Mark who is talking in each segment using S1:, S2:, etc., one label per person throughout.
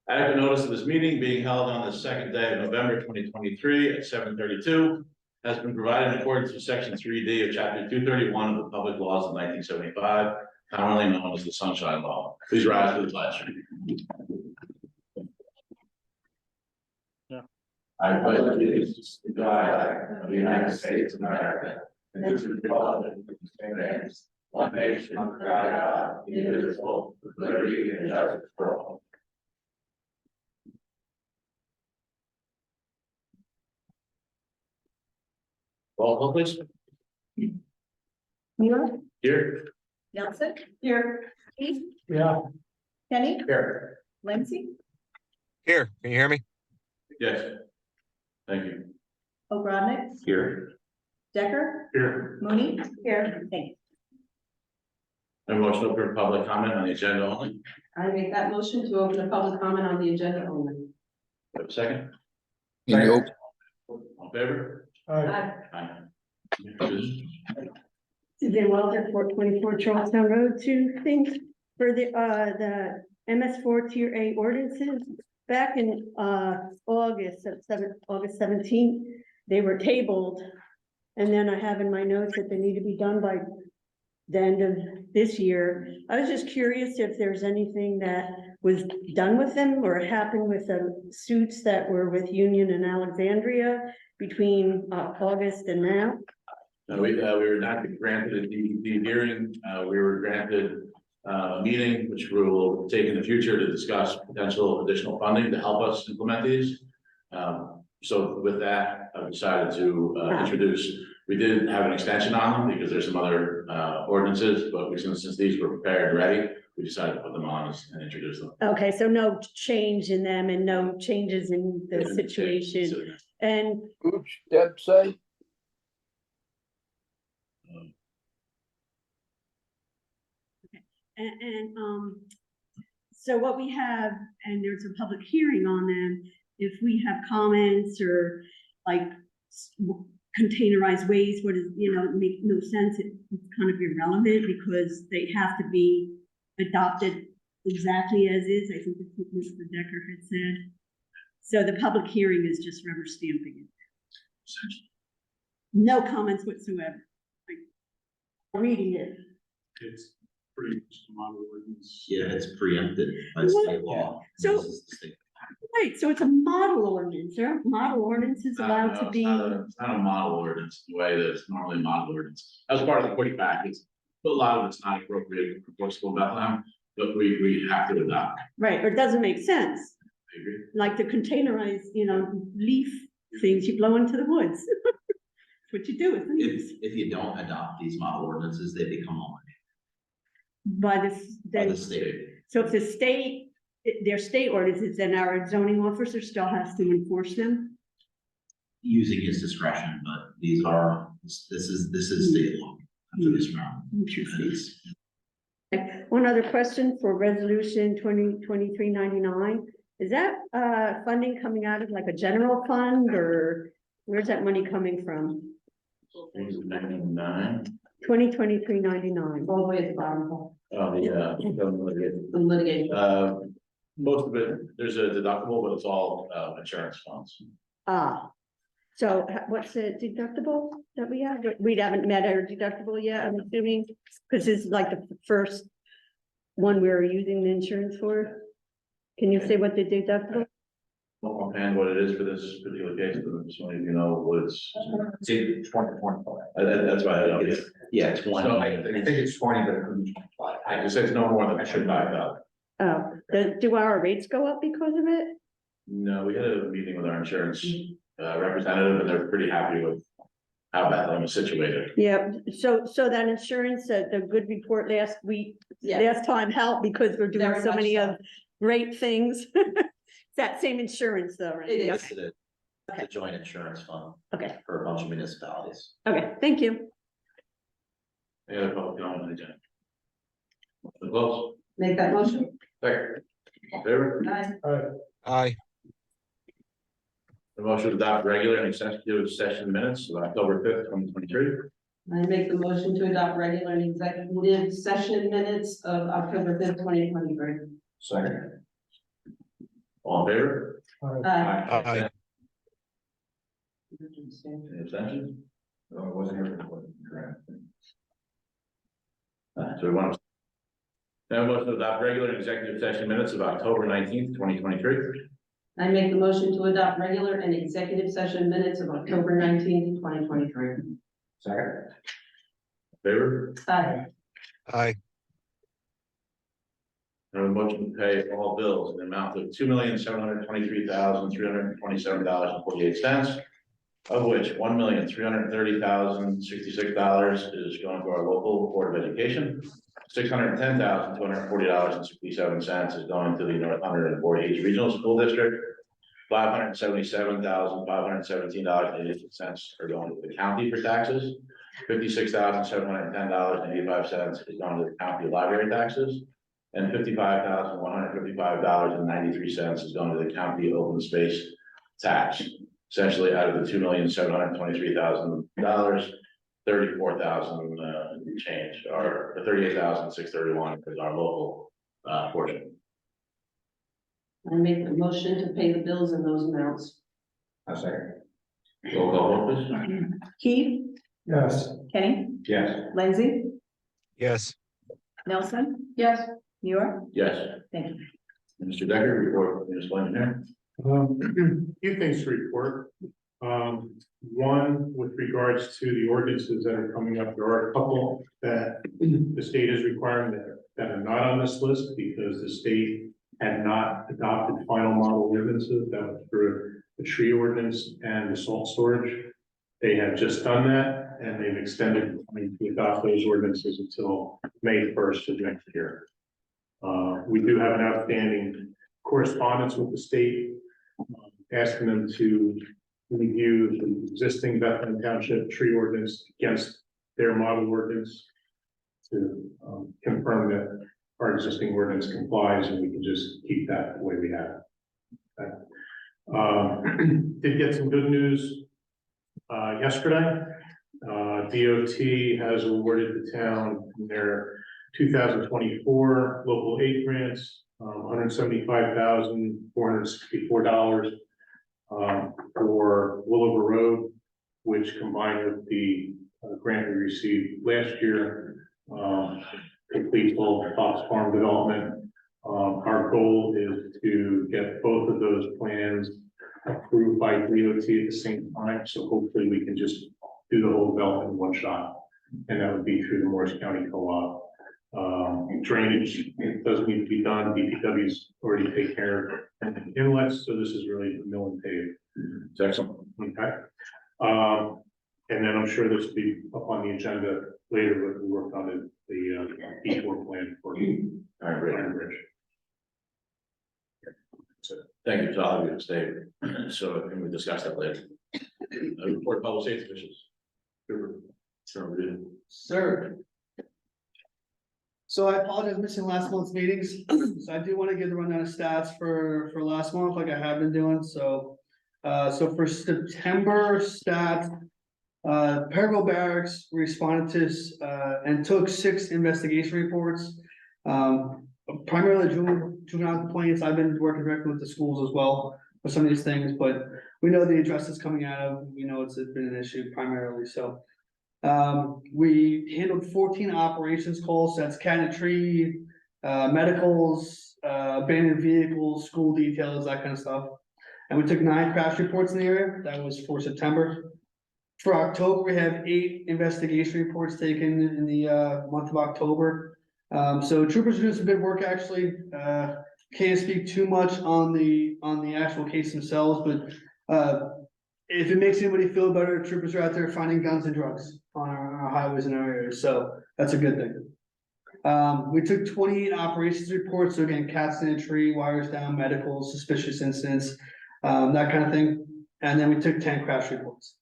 S1: Adequate notice of this meeting being held on the second day of November 2023 at 7:32 has been provided in accordance with section 3D of chapter 231 of the public laws of 1975, commonly known as the Sunshine Law. Please rise for the pledge. I pledge allegiance to the flag of the United States of America and to the republic which stands one nation under God, indivisible, with liberty and justice for all. Roll call, please.
S2: Mueller,
S1: Here.
S2: Nelson, here, Keith,
S3: Yeah.
S2: Kenny,
S1: Here.
S2: Lindsay,
S4: Here, can you hear me?
S1: Yes. Thank you.
S2: O'Brien,
S1: Here.
S2: Decker,
S1: Here.
S2: Mooney, here, thank you.
S1: A motion to open public comment on the agenda only.
S2: I make that motion to open a public comment on the agenda only.
S1: Have a second?
S4: Can you
S1: Second. All in favor?
S2: Aye.
S1: Aye.
S5: Suzanne Welter, 424 Charlestown Road. Two things for the MS4 Tier A ordinances. Back in August 17th, they were tabled. And then I have in my notes that they need to be done by the end of this year. I was just curious if there's anything that was done with them or happened with the suits that were with Union and Alexandria between August and now.
S1: We were not granted the hearing, we were granted a meeting, which we will take in the future to discuss potential additional funding to help us implement these. So with that, I've decided to introduce, we did have an extension on them because there's some other ordinances, but since these were prepared and ready, we decided to put them on and introduce them.
S5: Okay, so no change in them and no changes in the situation. And
S4: Oops, Deb say.
S5: so what we have, and there's a public hearing on them, if we have comments or like containerized waste, what is, make no sense, it's kind of irrelevant because they have to be adopted exactly as is. I think that's what Mr. Decker had said. So the public hearing is just rubber stamping it.
S1: Essentially.
S5: No comments whatsoever. Reading it.
S1: It's pretty much ordinance.
S6: Yeah, it's preempted by state law.
S5: So-
S6: This is the state.
S5: Right, so it's a model ordinance. There are model ordinances allowed to be.
S1: It's not a model ordinance, the way that it's normally a model ordinance. That was part of the pushback, but a lot of it's not appropriate for school Bethlehem, but we have to adopt.
S5: Right, or it doesn't make sense,
S1: I agree.
S5: like the containerized, leaf things you blow into the woods. That's what you do with leaves.
S6: If you don't adopt these model ordinances, they become law
S5: By this,
S6: by the
S5: then,
S6: state.
S5: so if the state, their state ordinances, then our zoning officer still has to enforce them?
S6: Using his discretion, but these are, this is state law after this round.
S5: Interesting. One other question for resolution 2023-99. Is that funding coming out of like a general fund, or where's that money coming from?
S1: 99.
S5: 2023-99.
S2: All the way at the bottom.
S1: Oh, the
S2: Litigation.
S1: most of it, there's a deductible, but it's all insurance funds.
S5: So what's the deductible that we have? We haven't met our deductible yet, I'm assuming, because this is like the first one we're using the insurance for. Can you say what the deductible?
S1: Won't offhand what it is for this particular case, but just wanted to know what it's.
S6: See, 2024.
S1: That's why I don't.
S6: Yeah, it's one.
S1: So,
S6: I think it's 20, but it could be 25.
S1: I just said it's no more than I should buy that.
S5: Oh, do our rates go up because of it?
S1: No, we had a meeting with our insurance representative, and they're pretty happy with how Bethlehem is situated.
S5: Yeah, so that insurance, the good report last week,
S2: Yeah,
S5: last time helped because we're doing
S2: Very
S5: so
S2: much
S5: many
S2: so.
S5: of great things. It's that same insurance though, right?
S2: It is.
S6: Yes, it is. It's a joint insurance fund
S5: Okay,
S6: for a bunch of municipalities.
S5: okay, thank you.
S1: Any other public comment on the agenda? Motion to close.
S2: make that motion.
S1: Second. Favor?
S2: Aye.
S4: Aye.
S1: The motion to adopt regular and executive session minutes of October 5th, 2023.
S2: I make the motion to adopt regular and executive session minutes of October 5th, 2023.
S1: Second. All in favor?
S4: Aye.
S1: Any abstentions?
S3: No, it wasn't here for the grant.
S1: So we want to. Now, motion to adopt regular and executive session minutes of October 19th, 2023.
S2: I make the motion to adopt regular and executive session minutes of October 19th, 2023.
S3: Second.
S1: Favor?
S2: Aye.
S4: Aye.
S1: I have a motion to pay all bills in the amount of $2,723,327.48, of which $1,330,066 is going to our local Board of Education. $610,240.67 is going to the North Hundred and Voorhees Regional School District. $577,517.86 are going to the county for taxes. $56,710.85 is going to the county library taxes. And $55,155.93 is going to the county open space tax. Essentially, out of the $2,723,000, 34,000 change, or 38,631 is our local portion.
S2: I make the motion to pay the bills in those amounts.
S3: A second.
S1: Roll call vote, please.
S7: Keith,
S3: Yes.
S7: Kenny,
S3: Yes.
S7: Lindsay,
S4: Yes.
S7: Nelson,
S2: Yes.
S7: Muir,
S1: Yes.
S7: thank you.
S1: Mr. Decker, report, municipal engineer.
S8: Few things to report. One, with regards to the ordinances that are coming up, there are a couple that the state is requiring that are not on this list because the state had not adopted final model ordinances. That was for the tree ordinance and the salt storage. They have just done that and they've extended to adopt those ordinances until May 1st of next year. We do have an outstanding correspondence with the state, asking them to review the existing Bethlehem Township tree ordinance against their model ordinance to confirm that our existing ordinance complies and we can just keep that the way we have it. Did get some good news yesterday. DOT has awarded the town their 2024 local aid grants, $175,464 for Willover Road, which combined with the grant we received last year, completes all of Fox Farm development. Our goal is to get both of those plans approved by DOT at the same time, so hopefully we can just do the whole development in one shot, and that would be through the Morris County Co-op. Drainage, it does need to be done. DPW's already taken care of inlets, so this is really the mill and pave.
S1: It's excellent.
S8: Okay. And then I'm sure this will be up on the agenda later, but we worked on the detour plan for
S1: Iron Bridge.
S8: Iron Bridge.
S1: Thank you, Todd, you stay, so can we discuss that later? Report of public safety officials.
S9: Sir. So I apologize for missing last month's meetings. So I do want to give the rundown of stats for last month, like I have been doing. So for September stats, Pergo Barracks responded to and took 6 investigation reports. Primarily juvenile complaints. I've been working directly with the schools as well for some of these things, but we know the address is coming out of, we know it's been an issue primarily, so. We handled 14 operations calls, so that's cat and tree, medicals, abandoned vehicles, school details, that kind of stuff. And we took 9 crash reports in the area, that was for September. For October, we have 8 investigation reports taken in the month of October. So troopers are doing some good work actually. Can't speak too much on the actual case themselves, but if it makes anybody feel better, troopers are out there finding guns and drugs on our highways and our areas, so that's a good thing. We took 28 operations reports, so again, cats in a tree, wires down, medical, suspicious incidents, that kind of thing. And then we took 10 crash reports.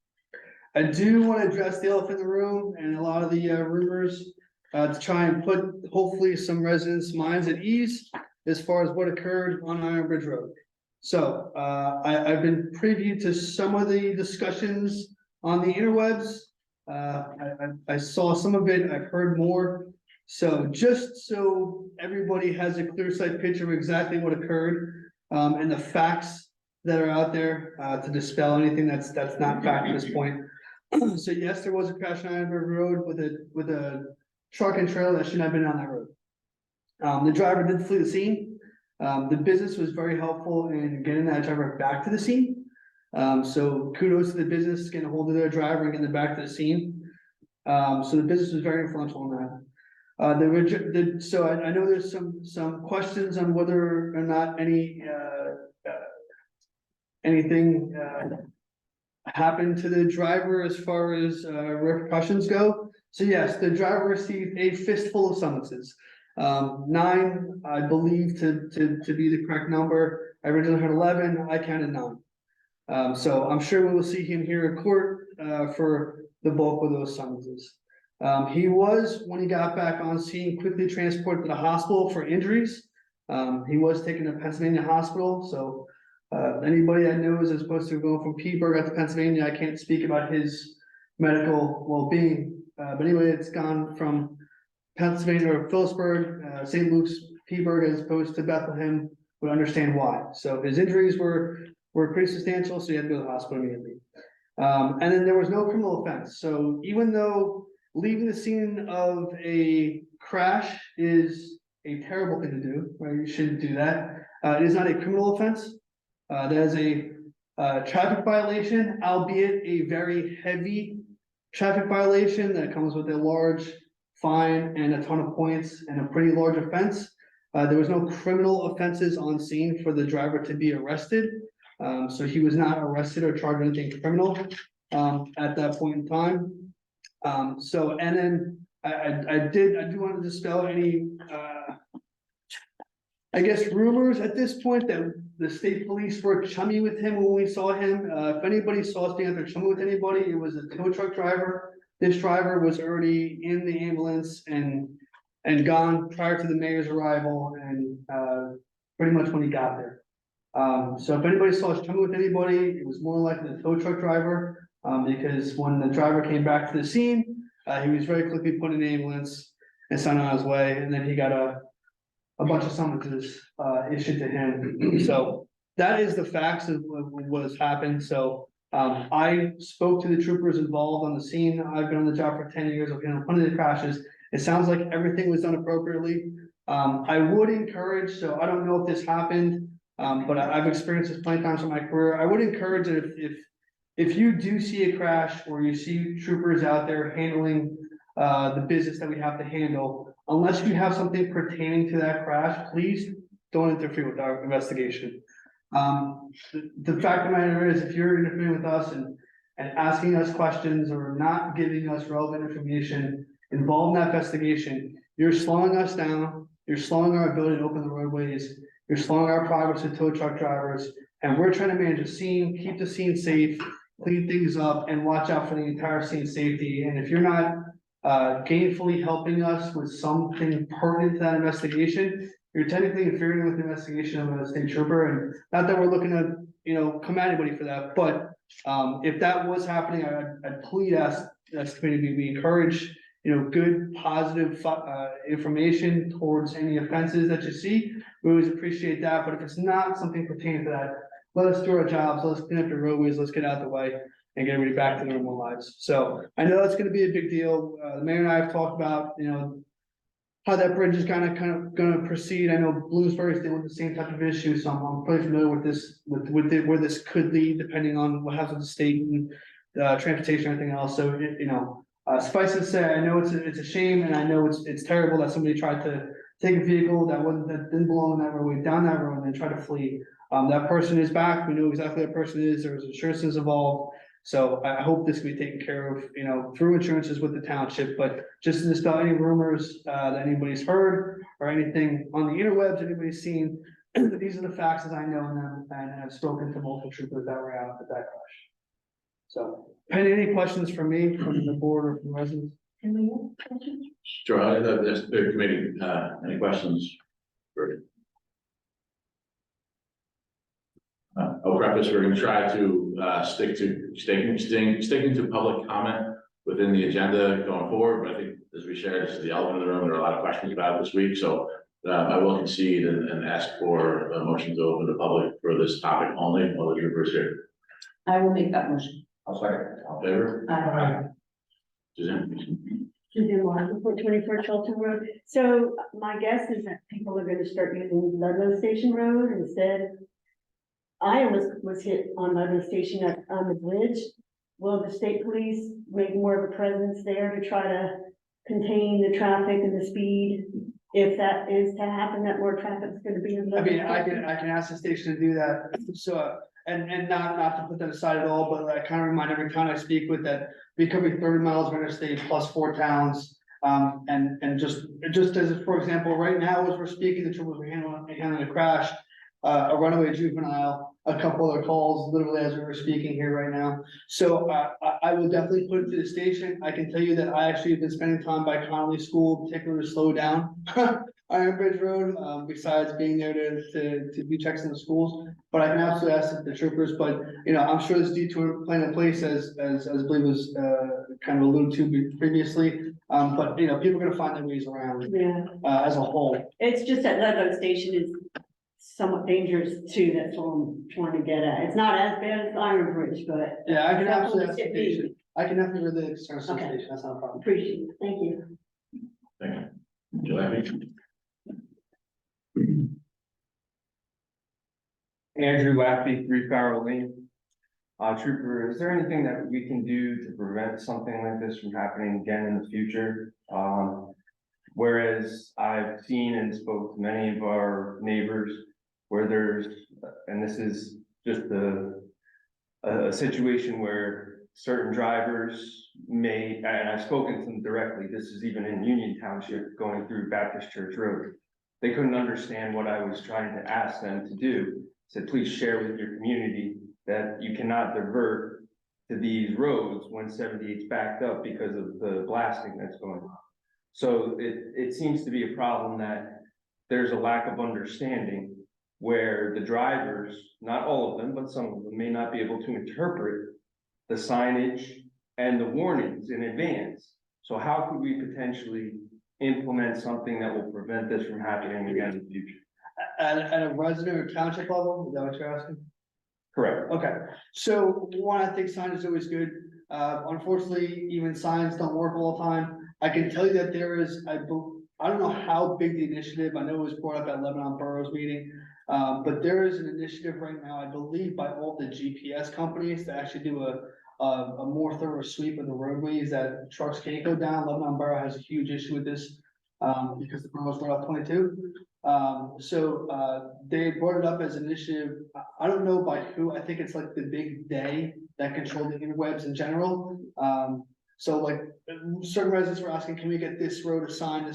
S9: I do want to address the elephant in the room and a lot of the rumors to try and put hopefully some residents' minds at ease as far as what occurred on Iron Bridge Road. So I've been privy to some of the discussions on the interwebs. I saw some of it, I've heard more. So just so everybody has a clear sight picture of exactly what occurred, and the facts that are out there, to dispel anything that's not fact at this point. So yes, there was a crash on Ironburg Road with a truck and trailer that shouldn't have been on that road. The driver did flee the scene. The business was very helpful in getting that driver back to the scene. So kudos to the business getting a hold of their driver and getting them back to the scene. So the business was very influential in that. So I know there's some questions on whether or not anything happened to the driver as far as repercussions go. So yes, the driver received a fistful of summonses. 9, I believe to be the correct number. I originally heard 11, I counted 9. So I'm sure we will see him here in court for the bulk of those summonses. He was, when he got back on scene, quickly transported to the hospital for injuries. He was taken to Pennsylvania Hospital, so anybody that knows as opposed to going from Pittsburgh out to Pennsylvania, I can't speak about his medical well-being. But anyway, it's gone from Pennsylvania or Phillipsburg, St. Luke's, Pittsburgh, as opposed to Bethlehem, would understand why. So his injuries were pretty substantial, so he had to go to the hospital immediately. And then there was no criminal offense. So even though leaving the scene of a crash is a terrible thing to do, right? You shouldn't do that. It is not a criminal offense. That is a traffic violation, albeit a very heavy traffic violation that comes with a large fine and a ton of points and a pretty large offense. There was no criminal offenses on scene for the driver to be arrested. So he was not arrested or charged with anything criminal at that point in time. So, and then I do want to dispel any, I guess, rumors at this point that the state police were chummy with him when we saw him. If anybody saw us being out there chummy with anybody, it was a tow truck driver. This driver was already in the ambulance and gone prior to the mayor's arrival and pretty much when he got there. So if anybody saw us chummy with anybody, it was more likely the tow truck driver, because when the driver came back to the scene, he was very quickly put in the ambulance and sent on his way, and then he got a bunch of summonses issued to him. So that is the facts of what has happened. So I spoke to the troopers involved on the scene. I've been on the job for 10 years. I've been on plenty of crashes. It sounds like everything was done appropriately. I would encourage, so I don't know if this happened, but I've experienced this plenty of times in my career. I would encourage it if you do see a crash or you see troopers out there handling the business that we have to handle, unless you have something pertaining to that crash, please don't interfere with our investigation. The fact of the matter is, if you're interfering with us and asking us questions or not giving us relevant information involved in that investigation, you're slowing us down, you're slowing our ability to open the roadways, you're slowing our progress with tow truck drivers, and we're trying to manage the scene, keep the scene safe, clean things up, and watch out for the entire scene safety. And if you're not gainfully helping us with something pertinent to that investigation, you're technically interfering with the investigation of a state trooper. And not that we're looking to, come at anybody for that, but if that was happening, I'd plead us as committee, we encourage, good, positive information towards any offenses that you see. We always appreciate that. But if it's not something pertaining to that, let us do our jobs, let us clean up the roadways, let's get out the way and get everybody back to their normal lives. So I know that's gonna be a big deal. The mayor and I have talked about, how that bridge is kind of gonna proceed. I know Bloomsbury's dealing with the same type of issue, so I'm pretty familiar with this, where this could lead, depending on what happens with the state and transportation and everything else. So, suffice to say, I know it's a shame, and I know it's terrible that somebody tried to take a vehicle that didn't belong on that roadway, down that road, and then try to flee. That person is back. We know exactly what that person is. There was insurances involved. So I hope this can be taken care of, through insurances with the township. But just to dispel any rumors that anybody's heard or anything on the interwebs, anybody's seen, these are the facts as I know them, and have spoken to multiple troopers that were out at that crash. So, any questions from me, from the board, or from residents?
S1: Sure, the committee, any questions? I'll preface, we're gonna try to sticking to public comment within the agenda going forward, but I think as we shared, this is the elephant in the room, there are a lot of questions about it this week, so I will concede and ask for a motion to open the public for this topic only, while the troopers here.
S2: I will make that motion.
S3: I'll second.
S1: All in favor?
S2: Aye.
S1: Suzanne?
S5: Suzanne Martin, 424 Charlton Road. So my guess is that people are gonna start using Ludlow Station Road instead. I was hit on Ludlow Station on the bridge. Will the state police make more of a presence there to try to contain the traffic and the speed? If that is to happen, that more traffic is gonna be in.
S9: I mean, I can ask the station to do that, so, and not to put that aside at all, but I kind of remind every town I speak with that we cover 30 miles of interstate plus 4 towns. And just as, for example, right now, as we're speaking, the troopers are handling a crash, a runaway juvenile, a couple other calls, literally as we were speaking here right now. So, I will definitely put it to the station. I can tell you that I actually have been spending time by Connolly School, particularly to slow down Iron Bridge Road, besides being there to do checks in the schools. But I can absolutely ask the troopers, but, you know, I'm sure this detour plan in place as I believe was, kind of alluded to previously. But, you know, people are gonna find their ways around,
S5: Yeah,
S9: as a whole.
S5: it's just that Ludlow Station is somewhat dangerous too, that's what I'm trying to get at. It's not as bad as Iron Bridge, but
S9: Yeah, I can
S5: That's
S9: absolutely
S5: what
S9: ask the
S5: it means.
S9: station. I can definitely relay the concerns to the
S5: Okay.
S9: station, that's not a problem.
S5: appreciate it, thank you.
S1: Thank you. July.
S10: Andrew Laffey, 3 Farrell Lane. Trooper, is there anything that we can do to prevent something like this from happening again in the future? Whereas I've seen and spoke to many of our neighbors where there's, and this is just a situation where certain drivers may, and I've spoken to them directly, this is even in Union Township going through Baptist Church Road. They couldn't understand what I was trying to ask them to do. Said, please share with your community that you cannot divert to these roads when 78's backed up because of the blasting that's going on. So it seems to be a problem that there's a lack of understanding where the drivers, not all of them, but some of them may not be able to interpret the signage and the warnings in advance. So how could we potentially implement something that will prevent this from happening again in the future?
S9: At a resident or township level, is that what you're asking?
S10: Correct.
S9: Okay, so one, I think sign is always good. Unfortunately, even signs don't work all the time. I can tell you that there is, I don't know how big the initiative, I know it was brought up at Lebanon Borough's meeting. But there is an initiative right now, I believe, by all the GPS companies to actually do a more thorough sweep of the roadways that trucks can't go down. Lebanon Borough has a huge issue with this, because the borough's Route 22. So they brought it up as an initiative. I don't know by who, I think it's like the big day that control the interwebs in general. So like certain residents were asking, can we get this road assigned?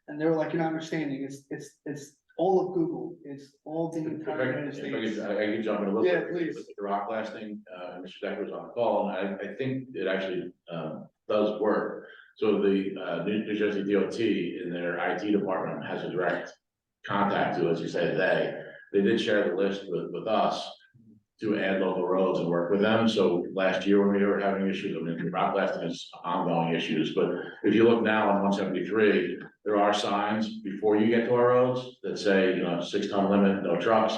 S9: And they were like, you're not understanding, it's all of Google, it's all the entire United States.
S1: I can jump in a little
S9: Yeah,
S1: bit.
S9: please.
S1: With the rock blasting, Mr. Decker was on the call, and I think it actually, does work. So the, New Jersey DOT in their IT department has a direct contact to, as you say, they did share the list with us to add local roads and work with them. So last year when we were having issues, I mean, rock blasting is ongoing issues, but if you look now on 173, there are signs before you get to our roads that say, 6-ton limit, no trucks,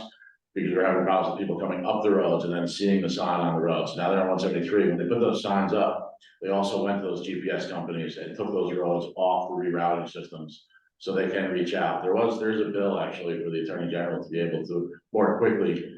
S1: because we're having problems with people coming up the roads and then seeing the sign on the roads. Now they're on 173. When they put those signs up, they also went to those GPS companies and took those roads off the rerouting systems so they can reach out. There's a bill actually for the Attorney General to be able to more quickly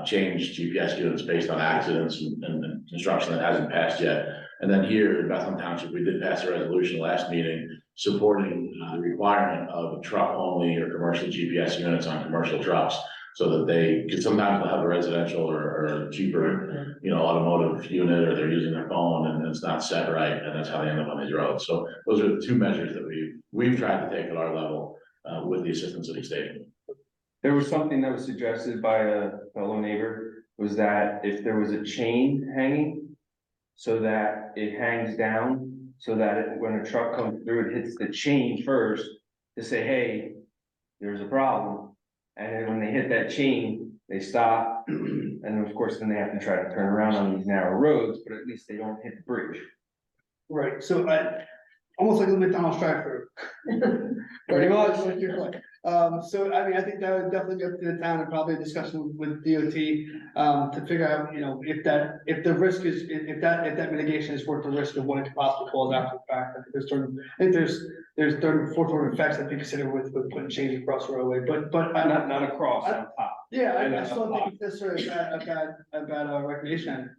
S1: change GPS units based on accidents and construction that hasn't passed yet. And then here in Bethlehem Township, we did pass a resolution last meeting supporting the requirement of truck only or commercial GPS units on commercial trucks. So that they could sometimes they'll have a residential or a cheaper, automotive unit, or they're using their phone and it's not set right, and that's how they end up on these roads. So those are the two measures that we've tried to take at our level with the assistance of the state.
S10: There was something that was suggested by a fellow neighbor, was that if there was a chain hanging, so that it hangs down, so that when a truck comes through, it hits the chain first to say, hey, there's a problem. And then when they hit that chain, they stop, and of course, then they have to try to turn around on these narrow roads, but at least they don't hit the bridge.
S9: Right, so I, almost like a McDonald's drive-through.
S10: Pretty much.
S9: So I mean, I think that would definitely be up to the town and probably a discussion with DOT, to figure out, you know, if the risk is, if that mitigation is worth the risk of what it could possibly cause after the fact. I think there's third and fourth order effects that be considered with putting change across the roadway, but.
S10: Not across, on top.
S9: Yeah,
S10: And
S9: I still think it's necessarily a bad recognition.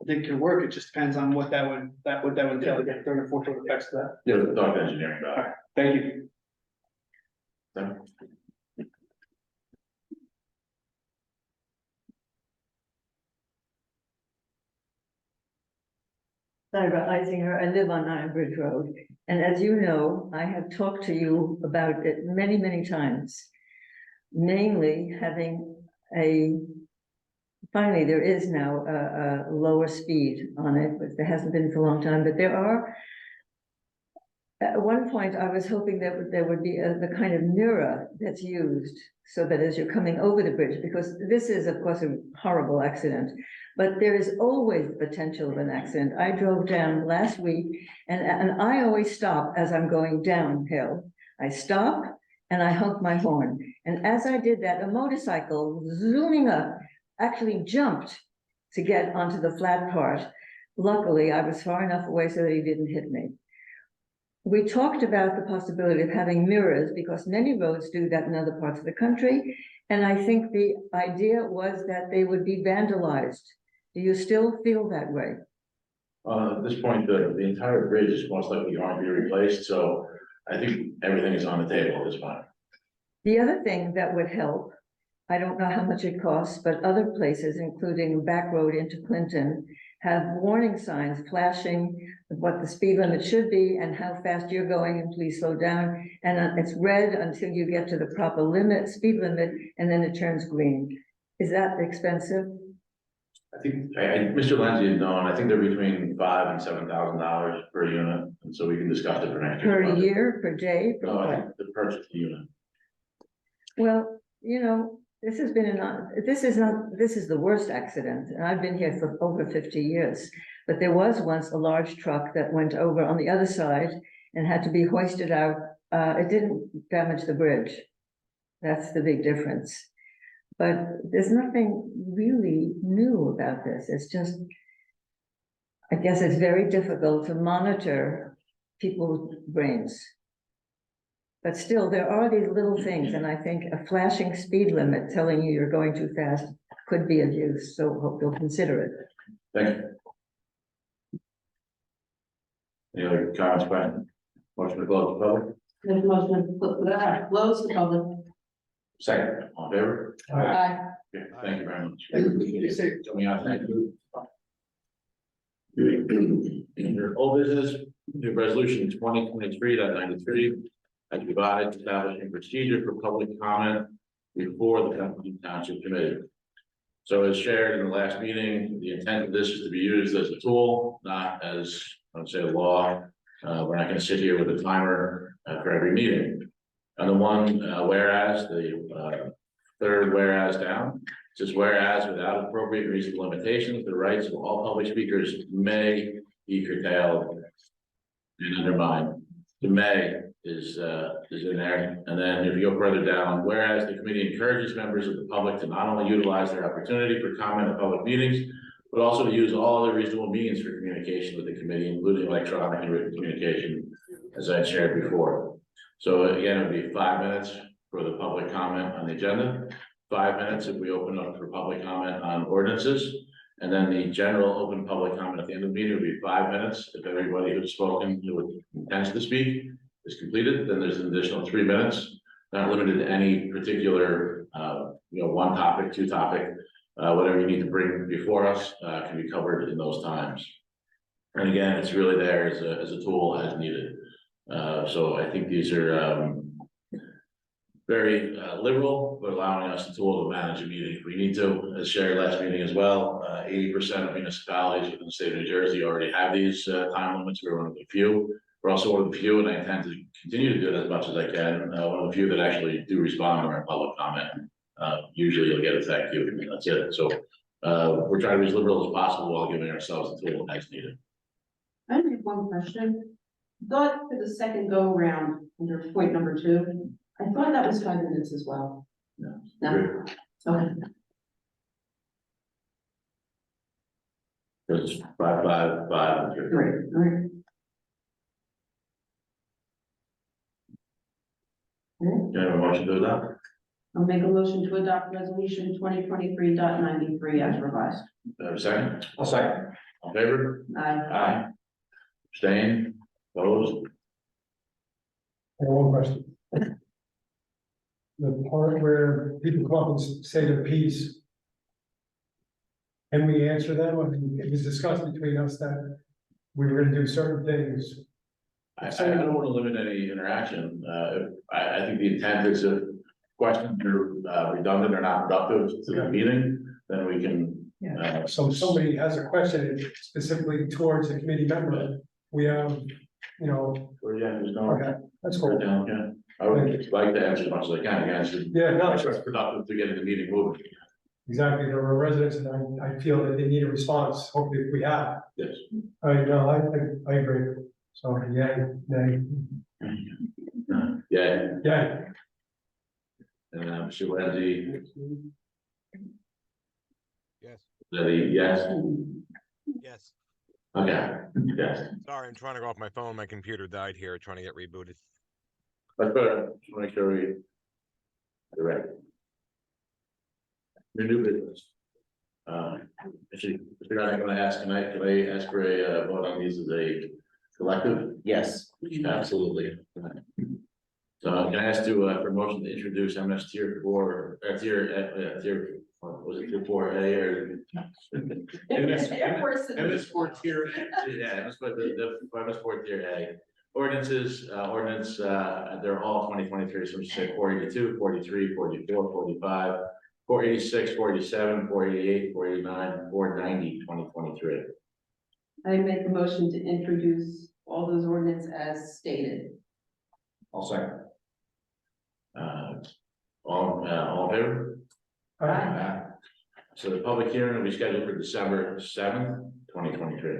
S9: I think it could work, it just depends on what that would entail to get third and fourth order effects to that.
S1: Yeah, talk to engineering about it.
S10: Thank you.
S11: Sarah Eisinger, I live on Iron Bridge Road, and as you know, I have talked to you about it many, many times. Namely, having finally, there is now a lower speed on it, but there hasn't been for a long time, but there are. At one point, I was hoping that there would be the kind of mirror that's used so that as you're coming over the bridge, because this is, of course, a horrible accident, but there is always the potential of an accident. I drove down last week and I always stop as I'm going downhill. I stop and I honk my horn. And as I did that, a motorcycle zooming up actually jumped to get onto the flat part. Luckily, I was far enough away so that he didn't hit me. We talked about the possibility of having mirrors because many roads do that in other parts of the country. And I think the idea was that they would be vandalized. Do you still feel that way?
S1: At this point, the entire bridge is most likely going to be replaced, so I think everything is on the table at this point.
S11: The other thing that would help, I don't know how much it costs, but other places, including back road into Clinton, have warning signs flashing what the speed limit should be and how fast you're going and please slow down. And it's red until you get to the proper speed limit, and then it turns green. Is that expensive?
S1: I think, Mr. Lindsay had known, I think they're between $5,000 and $7,000 per unit, and so we can discuss it for next year.
S11: Per year, per day? Per
S1: No, I
S11: what?
S1: think the purchase of the unit.
S11: Well, you know, this is the worst accident, and I've been here for over 50 years. But there was once a large truck that went over on the other side and had to be hoisted out. It didn't damage the bridge. That's the big difference. But there's nothing really new about this. It's just, I guess it's very difficult to monitor people's brains. But still, there are these little things, and I think a flashing speed limit telling you you're going too fast could be of use, so hope you'll consider it.
S1: Thank you. Any other comments, questions? Motion to close the public?
S2: There's a motion to close the public.
S1: Second, all in favor?
S2: Aye.
S1: Okay, thank you very much.
S9: You say-
S1: Coming out, thank you. In your old business, new resolution 2023.93, as revised, establishing procedure for public comment before the Township Committee. So as shared in the last meeting, the intent of this is to be used as a tool, not as, I would say, a law. We're not gonna sit here with a timer for every meeting. And the one, whereas, the third whereas down, says whereas without appropriate reasonable limitations, the rights of all public speakers may be curtailed and undermined. The may is in there, and then if you go further down, whereas the committee encourages members of the public to not only utilize their opportunity for comment at public meetings, but also to use all other reasonable means for communication with the committee, including electronic and written communication, as I shared before. So again, it would be 5 minutes for the public comment on the agenda, 5 minutes if we open up for public comment on ordinances, and then the general open public comment at the end of the meeting would be 5 minutes. If everybody who's spoken, who intends to speak, is completed, then there's an additional 3 minutes, not limited to any particular, one topic, two topic, whatever you need to bring before us, can be covered in those times. And again, it's really there as a tool as needed. So I think these are, very liberal, but allowing us the tool to manage a meeting if we need to. As shared last meeting as well, 80% of municipalities within the state of New Jersey already have these time limits. We're one of the few. We're also one of the few, and I intend to continue to do it as much as I can. One of the few that actually do respond to our public comment. Usually you'll get a thank you, and that's it. So we're trying to be as liberal as possible while giving ourselves the tool as needed.
S2: I have one question. Thought for the second go round under point number 2, I thought that was 5 minutes as well.
S1: No.
S2: No, okay.
S1: It's 5,
S2: Great, great.
S1: Do you have a motion to adopt?
S2: I'll make a motion to adopt resolution 2023.93 as revised.
S1: Do I have a second?
S3: I'll second.
S1: All in favor?
S2: Aye.
S1: Aye. Abstain, opposed?
S3: I have one question. The part where people come up and say their piece. Can we answer them? I mean, it was discussed between us that we were gonna do certain things.
S1: I don't want to limit any interaction. I think the intent is if questions are redundant or not productive to the meeting, then we can.
S3: So if somebody has a question specifically towards a committee member, we have,
S1: Or yeah, there's no.
S3: okay, that's cool.
S1: Yeah, I would like to answer as much as I can, answer.
S3: Yeah, no,
S1: Make sure it's productive to getting the meeting moving.
S3: exactly, there are residents and I feel that they need a response, hopefully if we have.
S1: Yes.
S3: I agree. So, yeah,
S1: Yeah,
S3: yeah.
S1: and Mr. Wendy,
S4: Yes.
S1: Lenny, yes,
S4: Yes.
S1: okay, yes.
S4: Sorry, I'm trying to go off my phone. My computer died here, trying to get rebooted.
S1: That's better, just want to make sure we. You're right. Your new business. Actually, if you're not gonna ask tonight, can I ask for a vote on these as a collective?
S6: Yes, absolutely.
S1: So can I ask for motion to introduce MS tier 4, tier, was it tier 4A or? MS 4 tier A, yeah, MS 4 tier A. Ordinances, they're all 2023, so we should say 482, 43, 44, 45, 486, 487, 488, 489, 490, 2023.
S2: I make a motion to introduce all those ordinances as stated.
S3: I'll second.
S1: All in favor?
S2: Aye.
S1: So the public hearing will be scheduled for December 7th, 2023.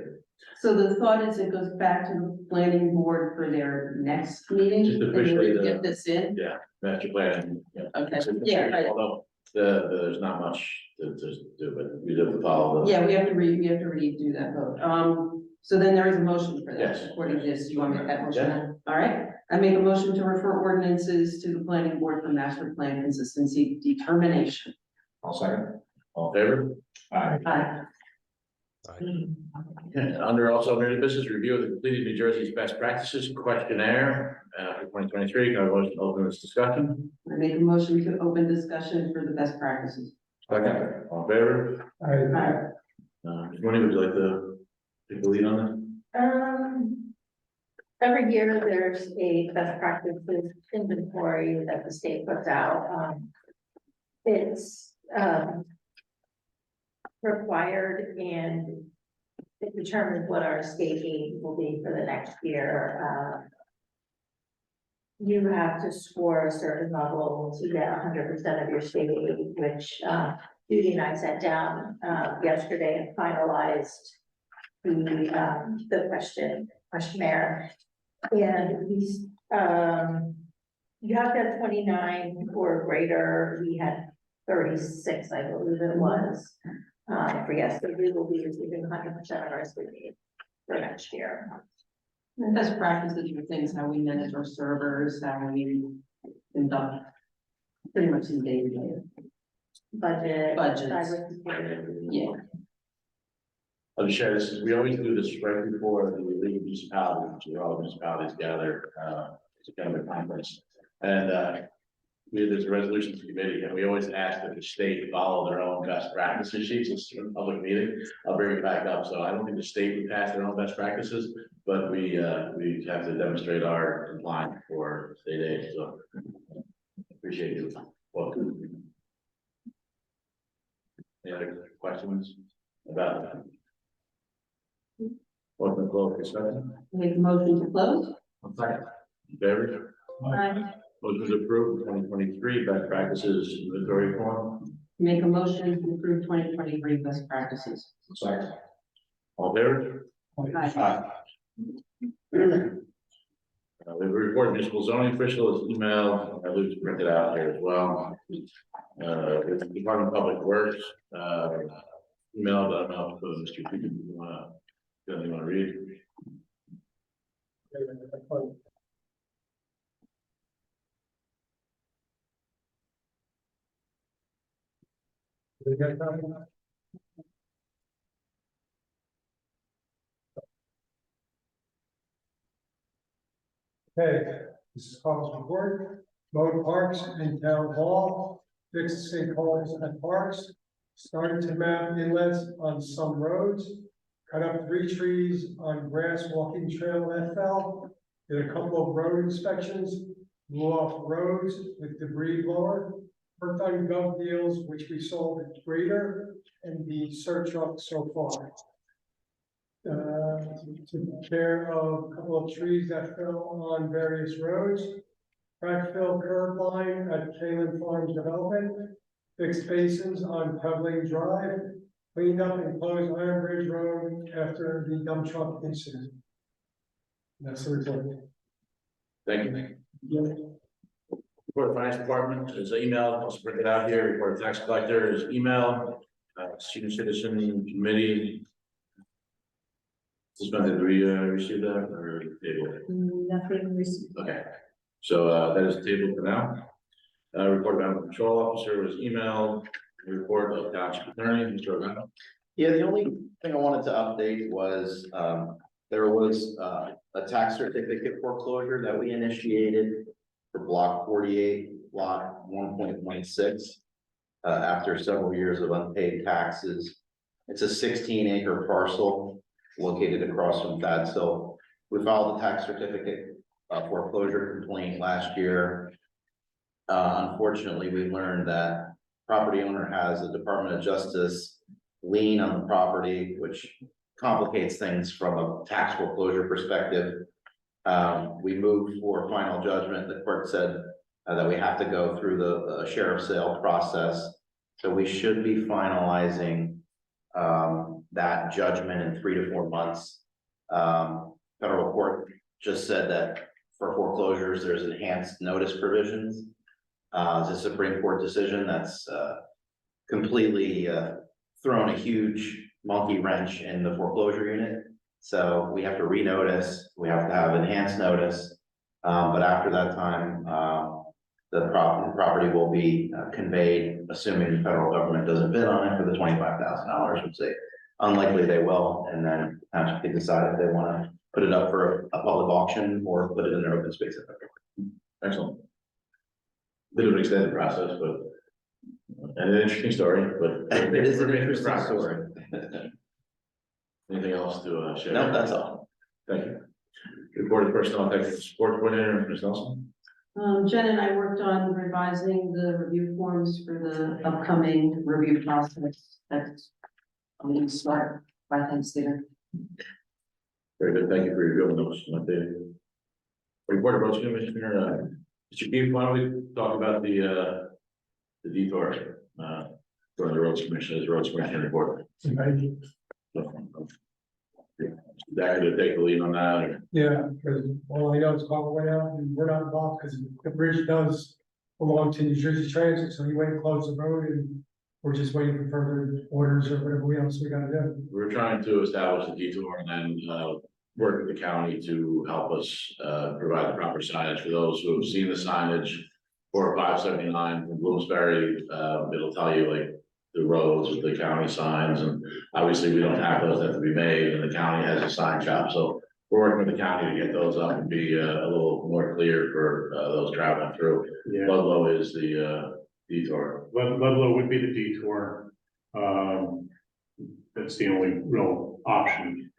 S2: So the thought is it goes back to the planning board for their next meeting?
S1: Just
S2: and
S1: officially
S2: we
S1: the-
S2: Get this in?
S1: Yeah, master plan. Yeah.
S2: Okay, yeah, right.
S1: Although there's not much to do, but we have to follow the.
S2: Yeah, we have to redo that vote. So then there is a motion for that,
S1: Yes.
S2: according to this. Do you want to make that motion?
S1: Yeah.
S2: then? All right, I make a motion to refer ordinances to the planning board for master plan consistency determination.
S3: I'll second.
S1: All in favor?
S3: Aye.
S2: Aye.
S1: Okay, under new business, review of the completed New Jersey's best practices questionnaire for 2023. Can I have a motion to open this discussion?
S2: I make a motion to open discussion for the best practices.
S1: Second. All in favor?
S2: Aye.
S1: Ms. Mooney, would you like to take the lead on
S7: Every year there's a best practices inventory that the state puts out. It's, required and it determines what our state aid will be for the next year. You have to score a certain level to get 100% of your state aid, which Judy and I sat down yesterday and finalized the questionnaire. And we, you have to have 29 or greater. We had 36, I believe it was. For yes, so we will be receiving 100% of our state aid for next year.
S2: And best practices are things how we manage our servers, how we conduct pretty much in day-to-day. Budgets.
S7: Cybersecurity.
S2: Yeah.
S1: I'll just share this, we always do this right before the League of Municipalities, which are all municipalities gather, it's kind of a conference. And there's a resolutions committee, and we always ask that the state follow their own best practices sheets. It's a public meeting. I'll bring it back up. So I don't think the state would pass their own best practices, but we have to demonstrate our compliance for state aid. So appreciate you. Welcome. Any other questions about that? Welcome to close discussion.
S2: Make a motion to close.
S1: Second. Favor?
S2: Aye.
S1: Motion to approve 2023 best practices inventory form.
S2: Make a motion to approve 2023 best practices.
S1: Second. All there?
S2: Aye.
S1: We report municipal zoning official is email, I leave it printed out here as well. With the Department of Public Works, email, but I don't know if Mr. Peter, you wanna read?
S3: Okay, this is Carl's report. Mowed parks in town hall, fixed sinkholes at parks, started to map inlets on some roads, cut up 3 trees on grass walking trail that fell, did a couple of road inspections, blew off roads with debris blower, worked on gov deals, which we sold at grader, and the search up so far. Took care of a couple of trees that fell on various roads. Crack fill curb line at Kalen Farms Development. Fixed basins on Pebbling Drive. Cleaned up and closed Iron Bridge Road after the dump truck incident. That's the report.
S1: Thank you.
S3: Yeah.
S1: Report of Finance Department is email, also print it out here. Report of Tax Collector is email. Senior Citizen Committee. Suspended, did we receive that or table it?
S2: Nothing received.
S1: Okay, so that is tabled for now. Report of Animal Control Officer was emailed. Report of Township Attorney, Mr. O'Donnell.
S6: Yeah, the only thing I wanted to update was, there was, a tax certificate foreclosure that we initiated for block 48, lot 1.16. After several years of unpaid taxes. It's a 16-acre parcel located across from that. So we filed a tax certificate foreclosure complaint last year. Unfortunately, we learned that property owner has a Department of Justice lien on the property, which complicates things from a tax foreclosure perspective. We moved for final judgment. The court said that we have to go through the sheriff's sale process. So we should be finalizing that judgment in 3 to 4 months. Federal court just said that for foreclosures, there's enhanced notice provisions. It's a Supreme Court decision that's completely thrown a huge monkey wrench in the foreclosure unit. So we have to renotice, we have to have enhanced notice. But after that time, the property will be conveyed, assuming the federal government doesn't bid on it for the $25,000, which they unlikely they will, and then township can decide if they want to put it up for a public auction or put it in their open space.
S1: Excellent. Bit of an extended process, but and an interesting story, but
S6: It is an interesting story.
S1: Anything else to share?
S6: No, that's all.
S1: Thank you. Report of Personnel Technical Support Coordinator, Ms. Nelson.
S2: Jen and I worked on revising the review forms for the upcoming review process. That's going to start by Thanksgiving.
S1: Very good. Thank you for your those. Report of Roads Commissioner, Mr. Keefe, why don't we talk about the detour for the Roads Commissioner's Roads Commissioner report. That could take the lead on that, or?
S3: Yeah, because all I know is Bob went out and we're not involved because the bridge does belong to New Jersey Transit, so he went and closed the road and we're just waiting for further orders or whatever else we gotta do.
S1: We're trying to establish a detour and then work with the county to help us provide the proper signage for those who have seen the signage for 579 from Bloomsbury. It'll tell you like the roads with the county signs, and obviously we don't have those that have to be made, and the county has a sign shop, so we're working with the county to get those up and be a little more clear for those traveling through.
S8: Yeah,
S1: Ludlow is the detour.
S8: Ludlow would be the detour. That's the only real option.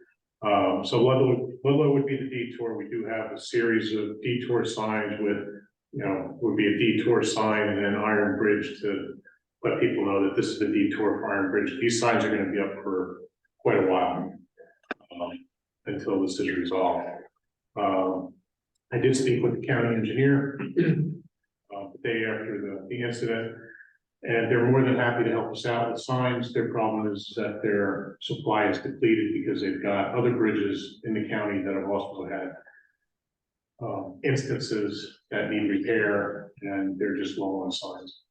S8: So Ludlow would be the detour. We do have a series of detour signs with, would be a detour sign and then Iron Bridge to let people know that this is the detour for Iron Bridge. These signs are going to be up for quite a while until this is resolved. I did speak with the county engineer the day after the incident, and they're more than happy to help us out with signs. Their problem is that their supply is depleted because they've got other bridges in the county that have also had instances that need repair, and they're just low on signs.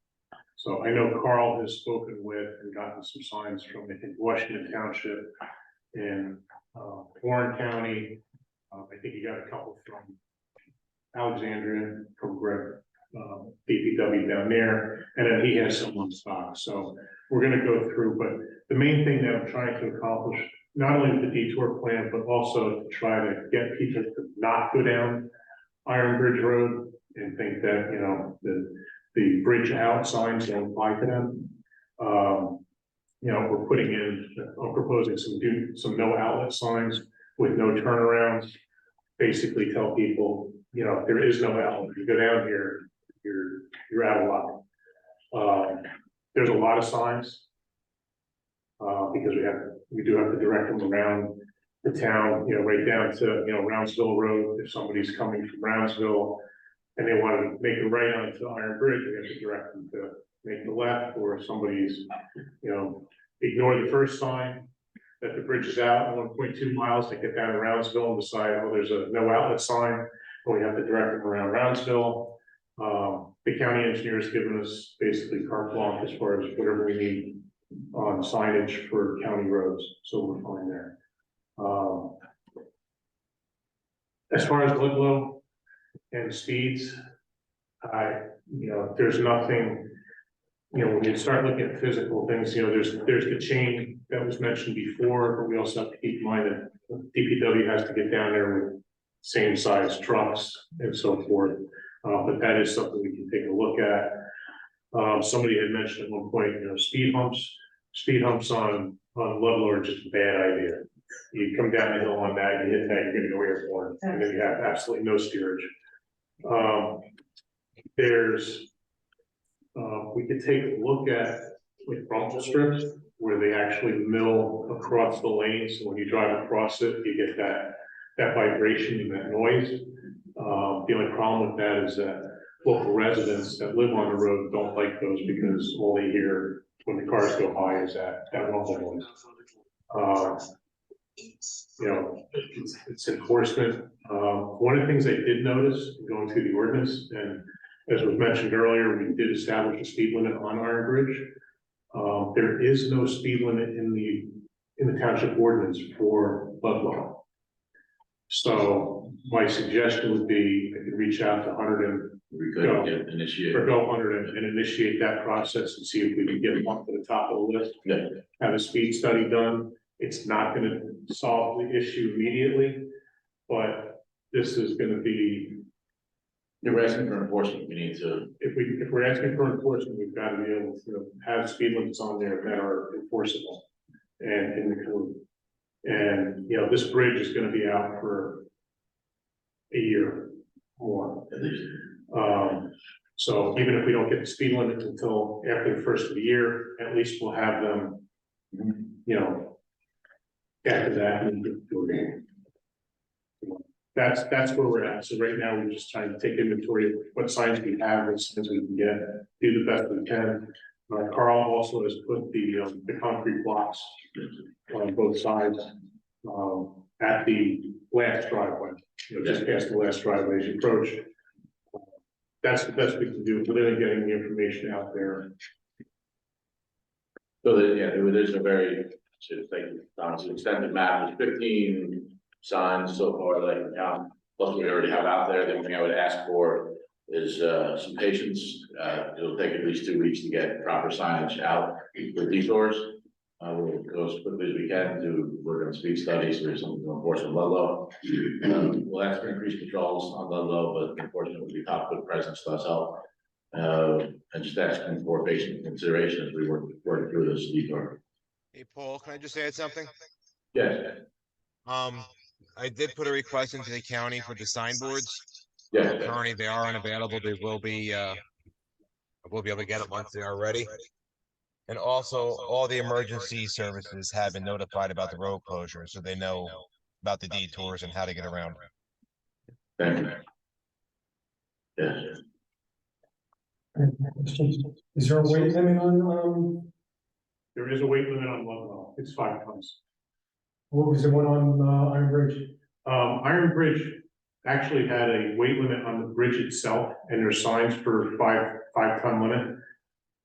S8: So I know Carl has spoken with and gotten some signs from, I think, Washington Township and Warren County. I think he got a couple from Alexandria, from Greg, DPW down there, and then he has some on stock. So we're gonna go through, but the main thing that I'm trying to accomplish, not only with the detour plan, but also to try to get people to not go down Iron Bridge Road and think that, you know, the bridge out signs don't apply to them. You know, we're putting in, I'm proposing some no outlet signs with no turnarounds. Basically tell people, you know, there is no outlet. If you go down here, you're out of luck. There's a lot of signs. Because we do have to direct them around the town, you know, right down to, you know, Roundsville Road. If somebody's coming from Roundsville and they want to make a right onto Iron Bridge, we have to direct them to make the left, or if somebody's, you know, ignore the first sign that the bridge is out 1.2 miles, they get down to Roundsville and decide, oh, there's a no outlet sign, and we have to direct them around Roundsville. The county engineer has given us basically carte blanche as far as whatever we need on signage for county roads, so we're fine there. As far as Ludlow and speeds, you know, there's nothing, you know, when you start looking at physical things, you know, there's the chain that was mentioned before, but we also have to keep in mind that DPW has to get down there with same size trucks and so forth. But that is something we can take a look at. Somebody had mentioned at one point, you know, speed humps on Ludlow are just a bad idea. You come down the hill on that, you hit that, you're gonna go airborne, and then you have absolutely no steerage. We could take a look at like rumble strips where they actually mill across the lane, so when you drive across it, you get that vibration and that noise. The only problem with that is that local residents that live on the road don't like those because all they hear when the cars go by is that rumble noise. You know, it's enforcement. One of the things I did notice going through the ordinance, and as was mentioned earlier, we did establish a speed limit on Iron Bridge. There is no speed limit in the township ordinance for Ludlow. So my suggestion would be I could reach out to 100 and go initiate 100 and initiate that process and see if we can get them up to the top of the list. Yeah. Have a speed study done. It's not going to solve the issue immediately, but this is going to be.
S1: If we're asking for enforcement, we need to.
S8: If we're asking for enforcement, we've got to be able to, you know, have speed limits on there that are enforceable and in the code. And, you know, this bridge is going to be out for a year more at least. So even if we don't get the speed limits until after the first of the year, at least we'll have them, you know, after that. That's where we're at. So right now we're just trying to take inventory of what signs we have, what signs we can get, do the best we can. Carl also has put the concrete blocks on both sides at the last driveway, you know, just past the last driveway as you approach. That's the best we can do, without getting the information out there.
S1: So there's a very, extended map, there's 15 signs so far that I can count, plus we already have out there. The only thing I would ask for is some patience. It'll take at least 2 weeks to get proper signage out with detours. We'll go as quickly as we can to work on speed studies. There's something to enforce on Ludlow. We'll ask for increased patrols on Ludlow, but enforcement will be top, good presence does help. And just asking for patient consideration as we work through this detour.
S4: Hey, Paul, can I just add something?
S1: Yes.
S4: I did put a request into the county for the signboards.
S1: Yeah.
S4: Currently, they are unavailable. They will be, we'll be able to get them once they are ready. And also, all the emergency services have been notified about the road closure, so they know about the detours and how to get around.
S1: Thank you. Yes.
S3: Is there a weight limit on,
S8: There is a weight limit on Ludlow. It's 5 tons.
S3: what was the one on, Iron Bridge?
S8: Iron Bridge, actually had a weight limit on the bridge itself, and there's signs for five ton limit.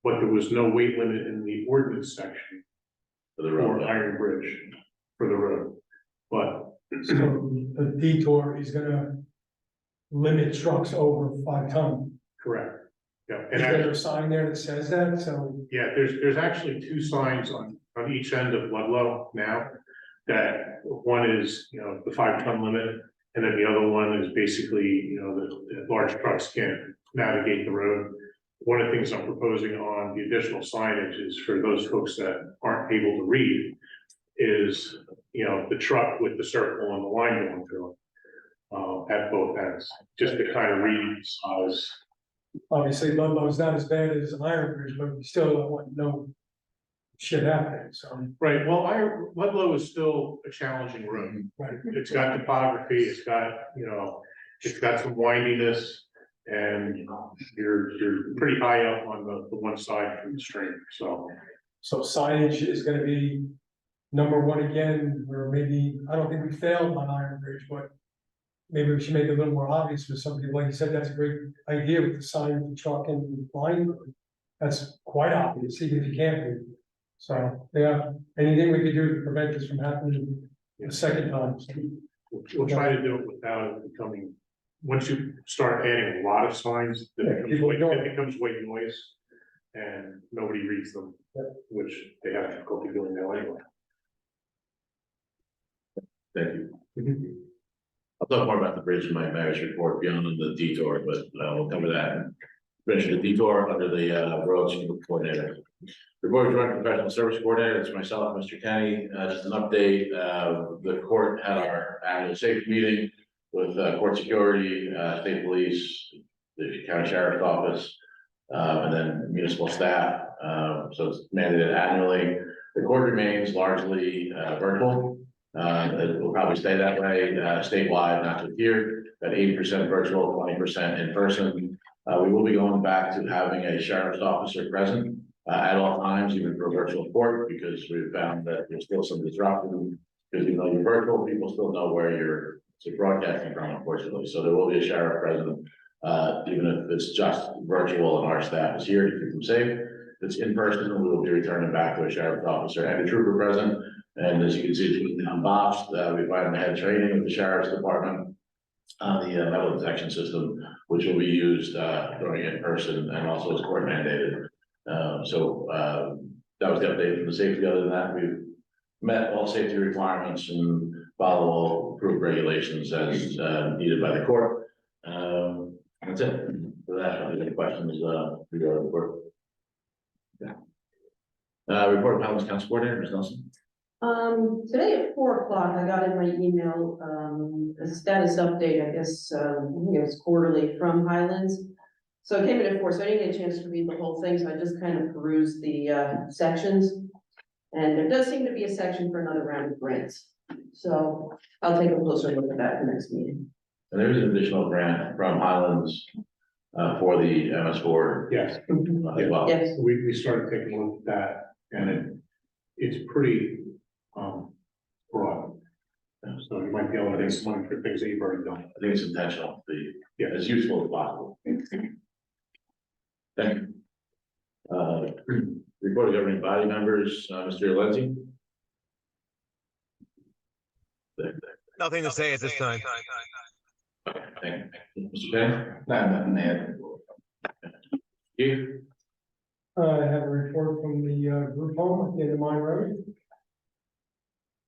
S8: But there was no weight limit in the ordinance section
S1: For the
S8: for
S1: road.
S8: Iron Bridge for the road. But
S3: So the detour is gonna limit trucks over 5 ton.
S8: correct. Yeah,
S3: Is
S8: and
S3: there
S8: actually,
S3: a sign there that says that? So
S8: yeah, there's actually two signs on each end of Ludlow now. That one is, the 5 ton limit, and then the other one is basically, the large trucks can't navigate the road. One of the things I'm proposing on the additional signage is for those folks that aren't able to read, is, the truck with the circle and the line going through it. At both ends, just to kind of read size.
S3: obviously Ludlow's not as bad as Iron Bridge, but we still don't want no shit happening, so.
S8: Right, well, Ludlow is still a challenging road.
S3: Right.
S8: It's got topography, it's got, it's got some windiness. And you're pretty high up on the one side from the stream, so.
S3: So signage is gonna be number one again, or maybe, I don't think we failed on Iron Bridge, but maybe we should make it a little more obvious for some people, like you said, that's a great idea with the sign, the truck and the line. That's quite obvious, even if you can't read. So, yeah, anything we could do to prevent this from happening a second time.
S8: We'll try to do it without it becoming, once you start adding a lot of signs, it becomes white noise. And nobody reads them, which they have difficulty doing now anyway.
S1: Thank you. I'll talk more about the bridge in my marriage report beyond the detour, but we'll cover that. Finish the detour under the roads coordinator. Report to Joint Professional Service Coordinator, it's myself, Mr. Kenny. Just an update, the court had our annual safety meeting with court security, state police, the county sheriff's office, and then municipal staff. So it's mandated annually. The court remains largely virtual. It will probably stay that way statewide, not just here, at 80% virtual, 20% in person. We will be going back to having a sheriff's officer present at all times, even for a virtual court, because we've found that there's still some disruption. Because even though you're virtual, people still know where you're broadcasting from, unfortunately. So there will be a sheriff present, even if it's just virtual and our staff is here to keep them safe. If it's in person, we will be returning back to a sheriff's officer and a trooper present. And as you can see, it's unboxed. We find had training with the sheriff's department on the metal detection system, which will be used during in person and also is court mandated. So that was the update from the safety. Other than that, we've met all safety requirements and follow all approved regulations as needed by the court. That's it. For that, if there's any questions, we go to the court. Yeah. Report of Highlands Council Coordinator, Ms. Nelson.
S2: Today at 4 o'clock, I got in my email, a status update, I guess, I think it was quarterly from Highlands. So it came in at 4, so I didn't get a chance to read the whole thing, so I just kind of perused the sections. And there does seem to be a section for another round of grants. So I'll take a closer look at that at the next meeting.
S1: And there is an additional grant from Highlands for the MS4.
S8: Yes.
S1: As well.
S2: Yes.
S8: We started taking a look at that, and it's pretty broad. So you might be able to get some money for things that you've already done.
S1: I think it's intentional, to be
S8: Yeah.
S1: as useful as possible. Thank you. Report of governing body members, Mr. Lenzi.
S4: Nothing to say at this time.
S1: Okay, thank you. Mr. Ken? Nothing, man. You?
S3: I have a report from the group home at the end of Mine Road.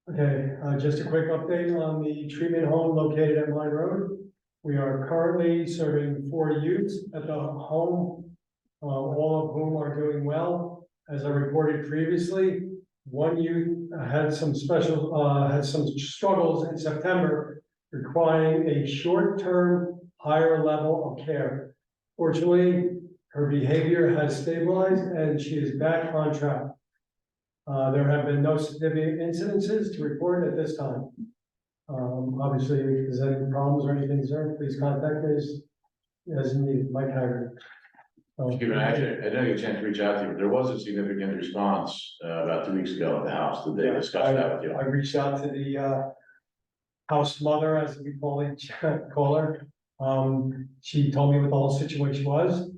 S3: Okay, just a quick update on the treatment home located at Mine Road. We are currently serving 4 youths at the home, all of whom are doing well. As I reported previously, one youth had some struggles in September, requiring a short-term higher level of care. Fortunately, her behavior has stabilized and she is back on track. There have been no significant incidences to report at this time. Obviously, if there's any problems or anything, sir, please contact us as needed, Mike Haggard.
S1: Stephen, actually, I didn't get a chance to reach out to you, but there was a significant response about 2 weeks ago at the house. Did they discuss that with you?
S3: I reached out to the house mother, as we call her. She told me what the whole situation was.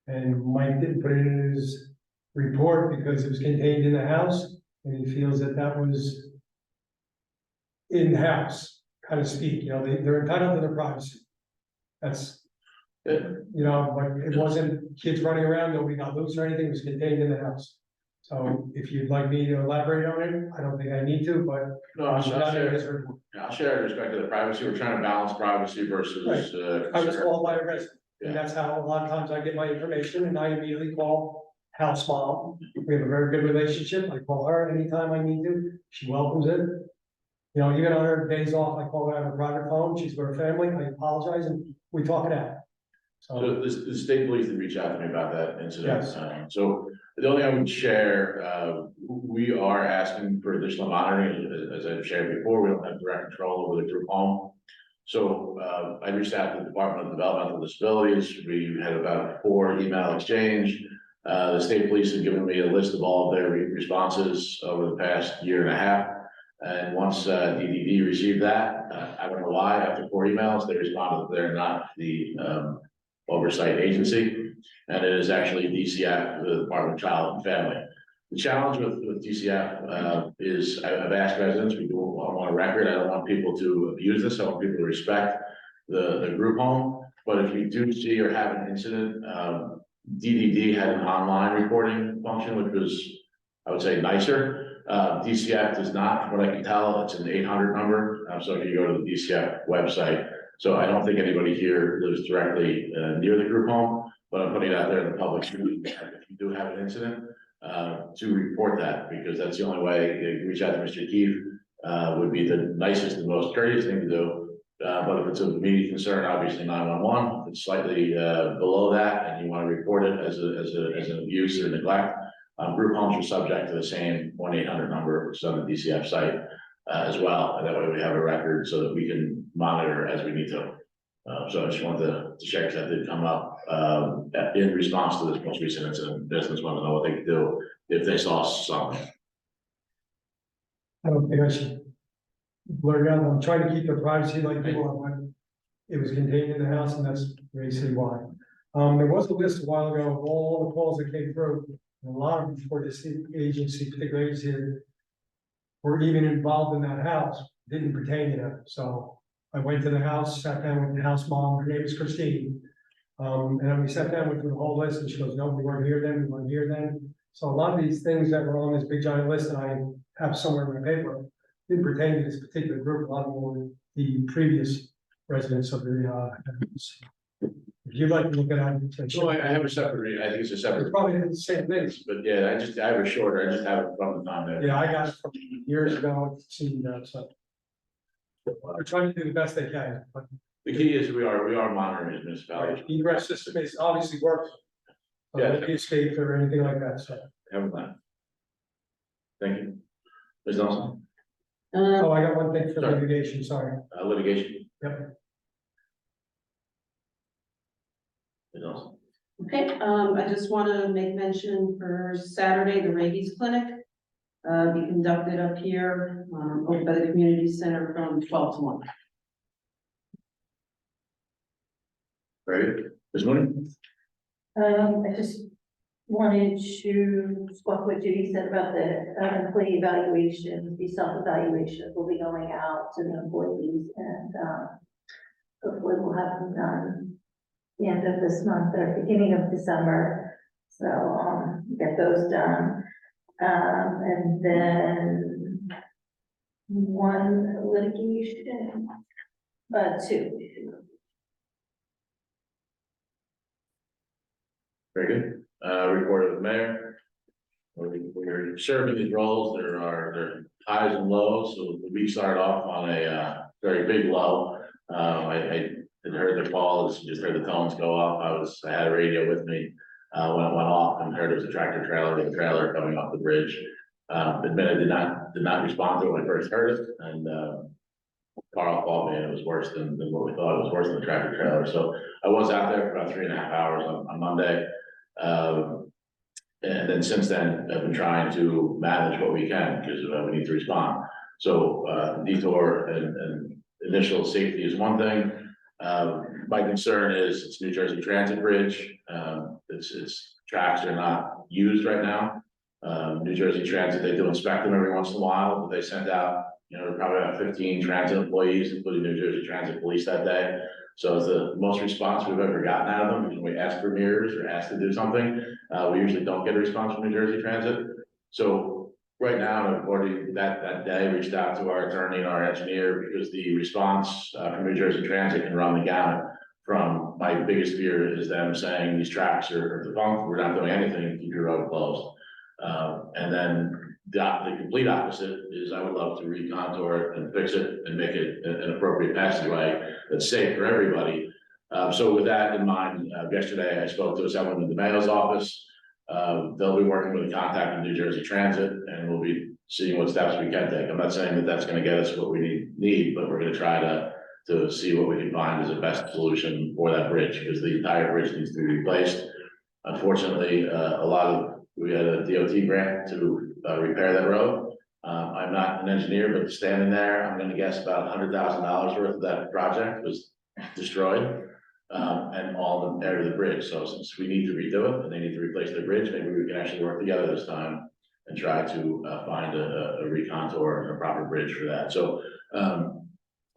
S3: And Mike didn't put it in his report because it was contained in the house, and he feels that that was in-house, kind of speak, you know, they're entitled to their privacy. That's, you know, but it wasn't kids running around, nobody got loose or anything, it was contained in the house. So if you'd like me to elaborate on it, I don't think I need to, but.
S1: No, I'll
S3: not in this
S1: share,
S3: report.
S1: I'll share with respect to the privacy, we're trying to balance privacy versus,
S3: I was
S1: concern.
S3: called by a resident,
S1: Yeah.
S3: and that's how a lot of times I get my information, and I immediately call house mom. We have a very good relationship, I call her anytime I need to, she welcomes it. You know, even on her days off, I call her on a private phone, she's with her family, I apologize, and we talk it out.
S1: So
S3: So,
S1: the state police did reach out to me about that incident.
S3: Yes.
S1: So the only thing I would share, we are asking for additional monitoring, as I've shared before, we don't have direct control over the group home. So, I reached out to the Department of Developmental Disabilities, we had about a 4 email exchange. The state police have given me a list of all of their responses over the past year and a half. And once, DDD received that, I don't know why, after 4 emails, they responded that they're not the, oversight agency. And it is actually DCF, the Department of Child and Family. The challenge with DCF, is I've asked residents, we do want a record, I don't want people to abuse this, I want people to respect the group home. But if you do see or have an incident, DDD had an online reporting function, which was, I would say, nicer. DCF does not, from what I can tell, it's an 800 number, so if you go to the DCF website. So I don't think anybody here lives directly near the group home, but I'm putting it out there in the public, if you do have an incident, to report that, because that's the only way, you reach out to Mr. Keefe, would be the nicest and most courteous thing to do. But if it's of immediate concern, obviously 911, if it's slightly below that, and you want to report it as an abuse or neglect, group homes are subject to the same 1-800 number, which is on the DCF site as well. And that way we have a record so that we can monitor as we need to. So I just wanted to share, because that did come up in response to this most recent incident. Business wanted to know what they could do if they saw something.
S3: I don't think I should blur it out, I'm trying to keep their privacy like you want, but it was contained in the house, and that's basically why. There was a list a while ago of all the calls that came through, and a lot of them for this agency, particular agency, that were even involved in that house, didn't pertain to them, so I went to the house, sat down with the house mom, her name is Christine. And then we sat down, went through the whole list, and she goes, no, we weren't here then, we weren't here then. So a lot of these things that were on this big giant list that I have somewhere in my paper didn't pertain to this particular group, a lot of them were the previous residents of the, if you'd like to look at it.
S1: So I have a separate, I think it's a
S3: It's
S1: separate,
S3: probably the same things,
S1: but yeah, I have a shorter, I just have it from the time that.
S3: yeah, I got it from years ago, seeing that, so. They're trying to do the best they can, but
S1: The key is we are monitoring municipalities.
S3: the egress system is obviously works.
S1: Yeah.
S3: If you escape or anything like that, so.
S1: Have a plan. Thank you. Ms. Nelson,
S3: Oh, I got one thing for
S1: Sorry.
S3: litigation, sorry.
S1: litigation.
S3: Yep.
S1: Ms. Nelson.
S2: Okay, I just want to make mention for Saturday, the rabies clinic. Be conducted up here, over by the community center from 12 to 1.
S1: Very good. Ms. Mooney?
S7: I just wanted to swap what Judy said about the employee evaluation, the self-evaluation will be going out to the employees, and hopefully we'll have them done the end of this month or beginning of December. So get those done. And then one litigation, 2.
S1: Very good. Report of the mayor. We're serving these roles. There are highs and lows. So we started off on a very big low. I had heard the calls, just heard the tones go off. I had a radio with me when it went off, and heard it was a tractor trailer with a trailer coming off the bridge. Admitted did not respond to it when I first heard it, and Carl called me, and it was worse than what we thought. It was worse than the tractor trailer. So I was out there for about 3.5 hours on Monday. And then since then, I've been trying to manage what we can, because we need to respond. So detour and initial safety is one thing. My concern is it's New Jersey Transit Bridge. Its tracks are not used right now. New Jersey Transit, they do inspect them every once in a while, but they sent out, probably about 15 transit employees, including New Jersey Transit Police that day. So it's the most response we've ever gotten out of them. When we ask for mirrors or ask to do something, we usually don't get a response from New Jersey Transit. So right now, I've already that day reached out to our attorney and our engineer, because the response from New Jersey Transit can run the gamut. From my biggest fear is them saying these tracks are defunct, we're not doing anything to keep your road closed. And then the complete opposite is I would love to recontour it and fix it and make it an appropriate passageway that's safe for everybody. So with that in mind, yesterday I spoke to someone in the mayor's office. They'll be working with a contact in New Jersey Transit, and we'll be seeing what steps we can take. I'm not saying that that's going to get us what we need, but we're going to try to see what we can find as the best solution for that bridge, because the entire bridge needs to be replaced. Unfortunately, we had a DOT grant to repair that road. I'm not an engineer, but standing there, I'm going to guess about $100,000 worth of that project was destroyed. And all the area of the bridge. So since we need to redo it and they need to replace the bridge, maybe we can actually work together this time and try to find a recontour and a proper bridge for that. So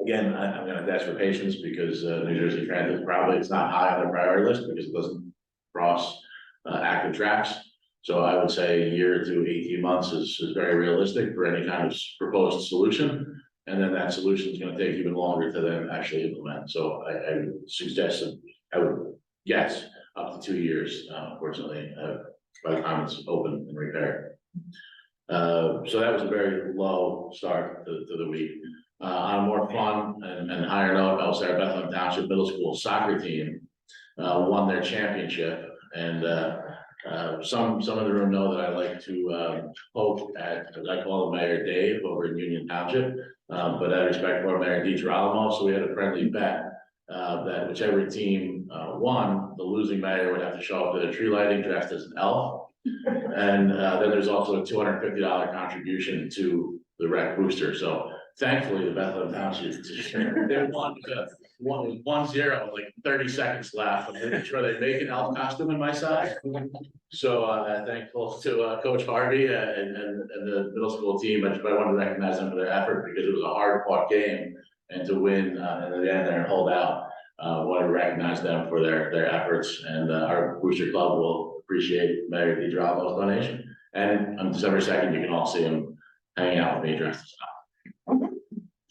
S1: again, I'm going to ask for patience, because New Jersey Transit it's not high on the priority list because it doesn't cross active tracks. So I would say a year to 18 months is very realistic for any kind of proposed solution. And then that solution is going to take even longer to then actually implement. So I would suggest that I would guess up to 2 years, unfortunately, by the time it's open and repaired. So that was a very low start to the week. On a more fun and higher note, Sarah Bethlehem Township Middle School soccer team won their championship. And some in the room know that I like to poke at, as I call him, Mayor Dave over in Union Township. But I respect for Mayor DiGirolamo, so we had a friendly bet that whichever team won, the losing mayor would have to show up to the tree lighting dressed as an elf. And then there's also a $250 contribution to the rec booster. So thankfully, the Bethlehem Township, they won 1-0, like 30 seconds left. I'm pretty sure they make an elf costume in my size. So thankful to Coach Harvey and the middle school team. I want to recognize them for their effort, because it was a hard fought game, and to win and at the end there and hold out. Want to recognize them for their efforts, and our booster club will appreciate Mayor DiGirolamo's donation. And on December 2nd, you can all see him hanging out with me dressed as well.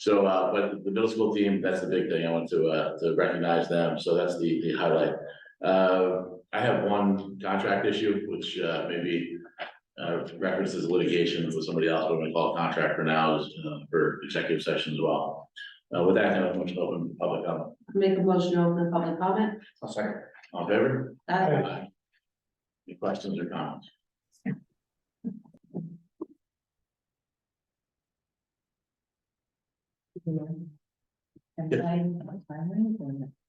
S1: So, but the middle school team, that's the big thing. I want to recognize them. So that's the highlight. I have one contract issue, which maybe references litigation with somebody else, but I'm going to call it contract for now, is for executive session as well. With that, I have a motion to open public comment.
S2: Make a motion to open public comment.
S1: I'll second. All in favor? Aye. Any questions or comments?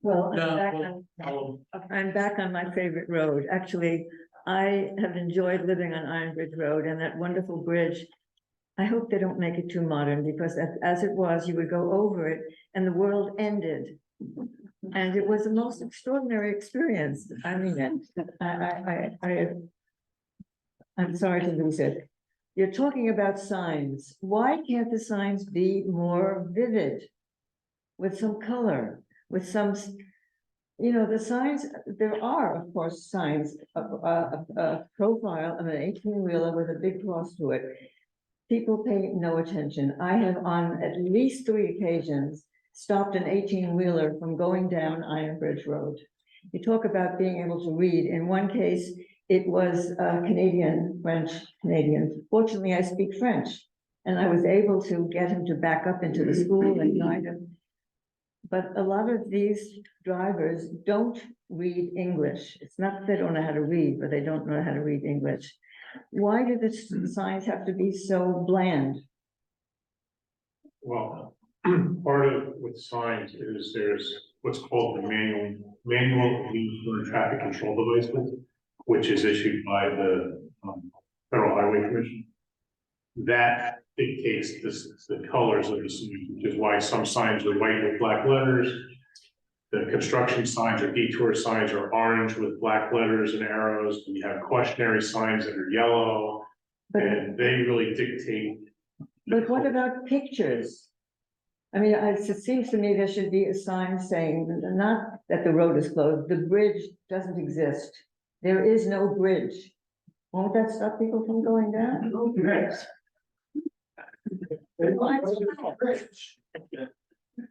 S11: Well,
S1: No,
S11: I'm back on my favorite road. Actually, I have enjoyed living on Iron Bridge Road, and that wonderful bridge. I hope they don't make it too modern, because as it was, you would go over it and the world ended. And it was the most extraordinary experience. I mean, I'm sorry to lose it. You're talking about signs. Why can't the signs be more vivid? With some color, with some, the signs, there are, of course, signs of a profile of an 18-wheeler with a big cross to it. People pay no attention. I have on at least 3 occasions stopped an 18-wheeler from going down Iron Bridge Road. You talk about being able to read. In one case, it was French-Canadian. Fortunately, I speak French, and I was able to get him to back up into the school and guide him. But a lot of these drivers don't read English. It's not that they don't know how to read, but they don't know how to read English. Why do the signs have to be so bland?
S8: Well, part of with signs is there's what's called the manual use for traffic control devices, which is issued by the Federal Highway Commission. that dictates the colors of the sign, which is why some signs are white with black letters. The construction signs or detour signs are orange with black letters and arrows, and you have cautionary signs that are yellow,
S11: But,
S8: and they really dictate.
S11: but what about pictures? I mean, it seems to me there should be a sign saying, not that the road is closed, the bridge doesn't exist. There is no bridge. Won't that stop people from going down?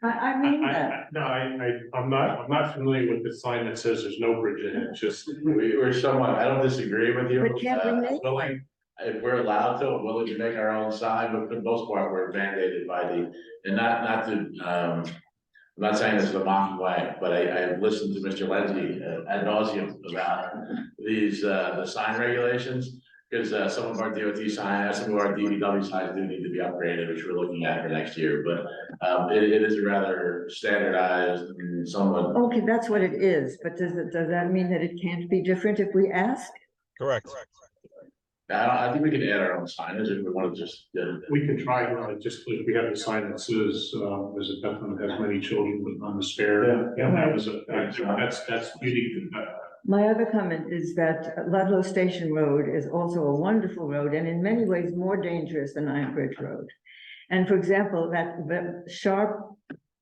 S11: I mean that.
S8: No, I'm not familiar with the sign that says there's no bridge in it, just.
S1: We're somewhat, I don't disagree with you.
S11: But can't we make
S1: willing- If we're allowed to, I'm willing to make our own sign, but for the most part, we're mandated by and not to, I'm not saying this in a mocking way, but I listened to Mr. Lenzi ad nauseum about these, the sign regulations. Because some of our DOT signs, some of our DVW signs do need to be upgraded, which we're looking at for next year, but it is rather standardized and somewhat.
S11: Okay, that's what it is, but does that mean that it can't be different if we ask?
S4: Correct.
S1: I think we can add our own signage if we want to just.
S8: We can try, just if we have the sign that says, there's a Bethlehem that has many children but none to spare. Yeah, that was that's unique to that.
S11: My other comment is that Ludlow Station Road is also a wonderful road and in many ways more dangerous than Iron Bridge Road. And for example, that sharp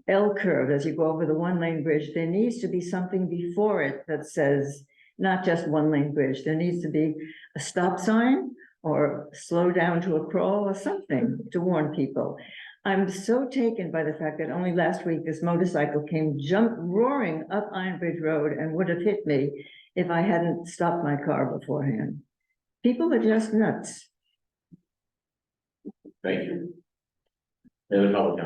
S11: L curve as you go over the one-lane bridge, there needs to be something before it that says, not just one-lane bridge, there needs to be a stop sign or slow down to a crawl or something to warn people. I'm so taken by the fact that only last week this motorcycle came roaring up Iron Bridge Road and would have hit me if I hadn't stopped my car beforehand. People are just nuts.
S1: Thank you. Any other public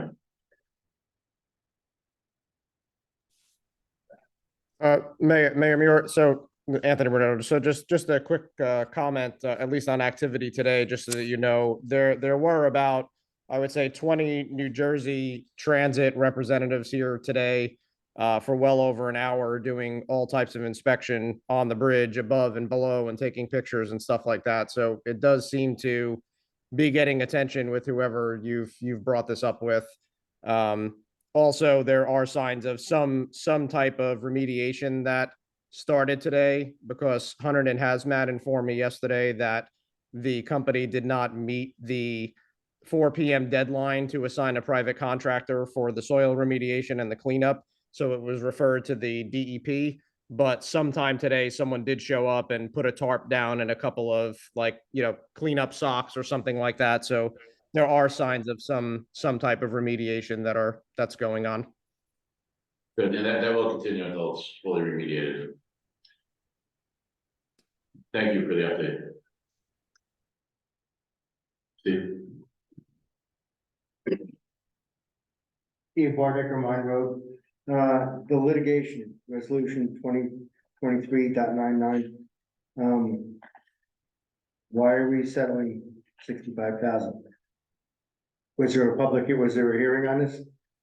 S1: comment?
S12: Mayor Muir, so Anthony Bernardo, so just a quick comment, at least on activity today, just so that you know, there were about, I would say 20 New Jersey Transit representatives here today for well over an hour doing all types of inspection on the bridge above and below and taking pictures and stuff like that. So it does seem to be getting attention with whoever you've brought this up with. Also, there are signs of some type of remediation that started today because Hunterdon Hazmat informed me yesterday that the company did not meet the 4 p.m. deadline to assign a private contractor for the soil remediation and the cleanup. So it was referred to the DEP, but sometime today, someone did show up and put a tarp down and a couple of cleanup socks or something like that. So there are signs of some type of remediation that's going on.
S1: Good, and that will continue until it's fully remediated. Thank you for the update.
S13: Steve Bardecker, Mine Road, the litigation resolution 2023.99. Why are we settling 65,000? Was there a hearing on this?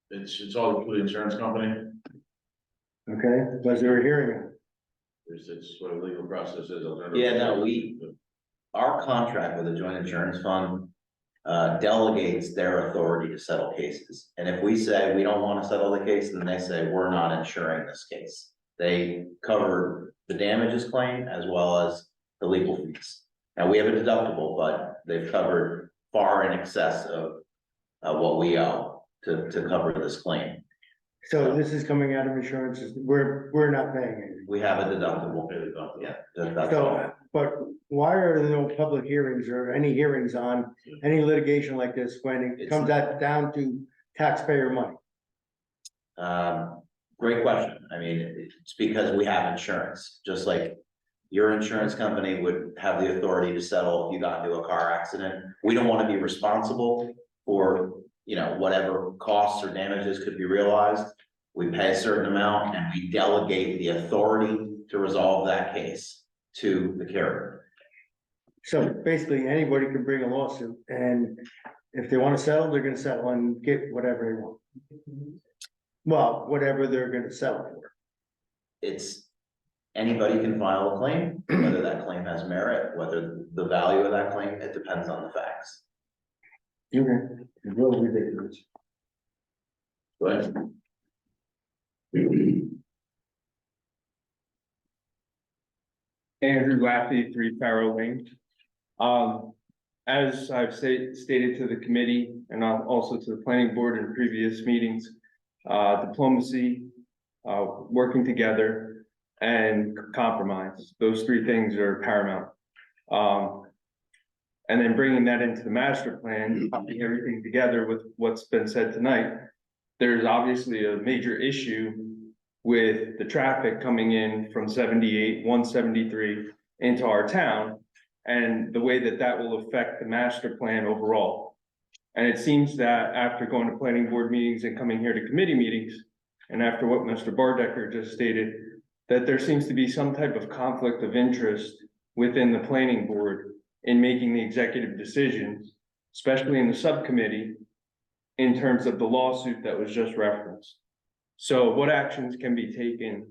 S1: It's all through the insurance company.
S13: Okay, was there a hearing on it?
S1: It's what a legal process is.
S6: Yeah, no, our contract with the joint insurance fund delegates their authority to settle cases. And if we say we don't want to settle the case, then they say we're not insuring this case. They cover the damages claim as well as the legal fees. Now, we have a deductible, but they've covered far in excess of what we owe to cover this claim.
S13: So this is coming out of insurances, we're not paying anything.
S6: We have a deductible. Yeah. That's all.
S13: So, but why are there no public hearings or any hearings on any litigation like this when it comes down to taxpayer money?
S6: Great question. I mean, it's because we have insurance, just like your insurance company would have the authority to settle if you got into a car accident. We don't want to be responsible for, whatever costs or damages could be realized. We pay a certain amount and we delegate the authority to resolve that case to the carrier.
S13: So basically, anybody can bring a lawsuit, and if they want to settle, they're gonna settle and get whatever they want. Well, whatever they're gonna settle for.
S6: Anybody can file a claim, whether that claim has merit, whether the value of that claim, it depends on the facts.
S13: Okay, it's really ridiculous.
S1: Go ahead.
S10: Andrew Laffey, 3 Farrow Lane. As I've stated to the committee and also to the planning board in previous meetings, diplomacy, working together, and compromise. Those 3 things are paramount. And then bringing that into the master plan, putting everything together with what's been said tonight, there's obviously a major issue with the traffic coming in from 78, 173 into our town, and the way that that will affect the master plan overall. And it seems that after going to planning board meetings and coming here to committee meetings, and after what Mr. Bardecker just stated, that there seems to be some type of conflict of interest within the planning board in making the executive decisions, especially in the subcommittee, in terms of the lawsuit that was just referenced. So what actions can be taken,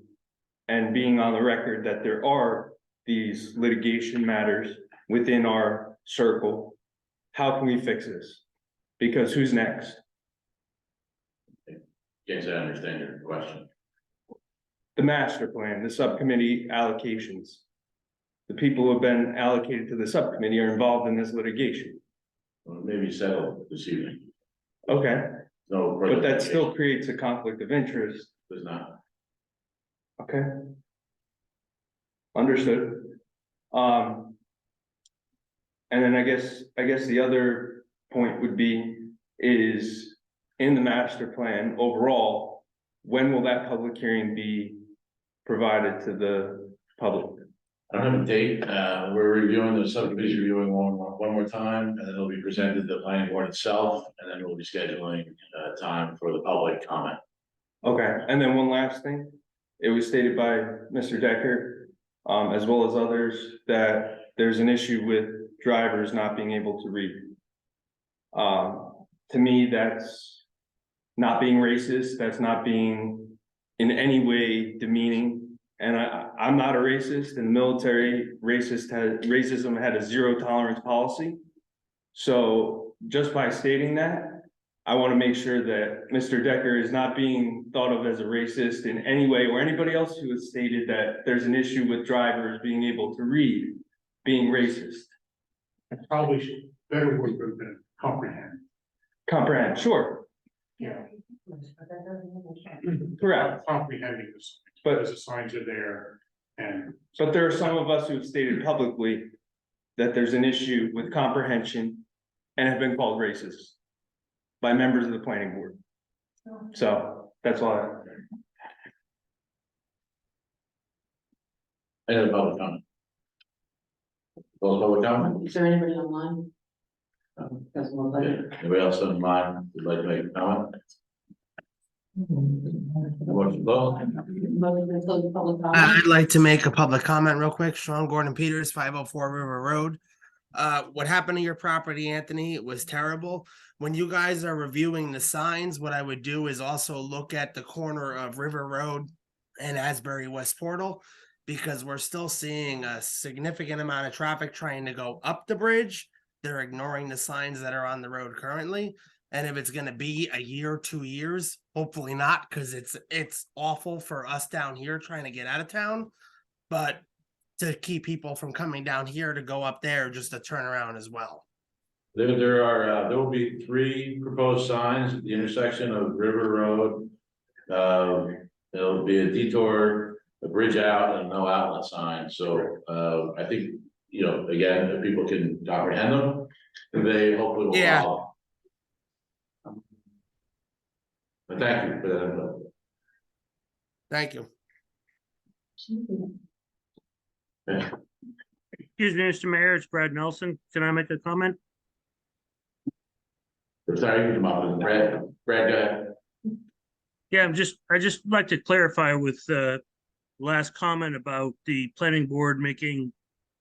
S10: and being on the record that there are these litigation matters within our circle, how can we fix this? Because who's next?
S1: Yes, I understand your question.
S10: The master plan, the subcommittee allocations. The people who have been allocated to the subcommittee are involved in this litigation.
S1: Well, maybe settle this evening.
S10: Okay,
S1: No.
S10: but that still creates a conflict of interest.
S1: Does not.
S10: Okay. Understood. And then I guess the other point would be is in the master plan overall, when will that public hearing be provided to the public?
S1: I don't have a date. We're reviewing, the subcommittee's reviewing one more time, and then it'll be presented to the planning board itself, and then we'll be scheduling time for the public comment.
S10: Okay, and then one last thing. It was stated by Mr. Decker, as well as others, that there's an issue with drivers not being able to read. To me, that's not being racist. That's not being in any way demeaning. And I'm not a racist. In the military, racism had a 0 tolerance policy. So just by stating that, I want to make sure that Mr. Decker is not being thought of as a racist in any way, or anybody else who has stated that there's an issue with drivers being able to read, being racist.
S8: Probably should, better word would have been comprehend.
S10: Comprehend, sure,
S8: Yeah.
S10: correct.
S8: Comprehending this,
S10: But
S8: as the signs are there, and
S10: But there are some of us who have stated publicly that there's an issue with comprehension and have been called racist by members of the planning board. So that's all.
S1: Any other public comment? Close public comment?
S2: Is there anybody online? Doesn't look like it.
S1: Anybody else on line would like to make a comment? Motion closed.
S2: Motion to close the public comment.
S14: I'd like to make a public comment real quick. Sean Gordon Peters, 504 River Road. What happened to your property, Anthony? It was terrible. When you guys are reviewing the signs, what I would do is also look at the corner of River Road and Asbury West Portal, because we're still seeing a significant amount of traffic trying to go up the bridge. They're ignoring the signs that are on the road currently. And if it's going to be a year, 2 years, hopefully not, because it's awful for us down here trying to get out of town. But to keep people from coming down here to go up there, just to turn around as well.
S1: There will be 3 proposed signs at the intersection of River Road. There'll be a detour, a bridge out, and no outlet sign. So I think, again, if people can comprehend them, they hopefully will follow. But thank you for that input.
S14: Thank you.
S1: Yeah.
S15: Excuse me, Mr. Mayor, it's Brad Nelson. Can I make a comment?
S1: Sorry, you can come up with Brad, go ahead.
S15: Yeah, I just like to clarify with the last comment about the planning board making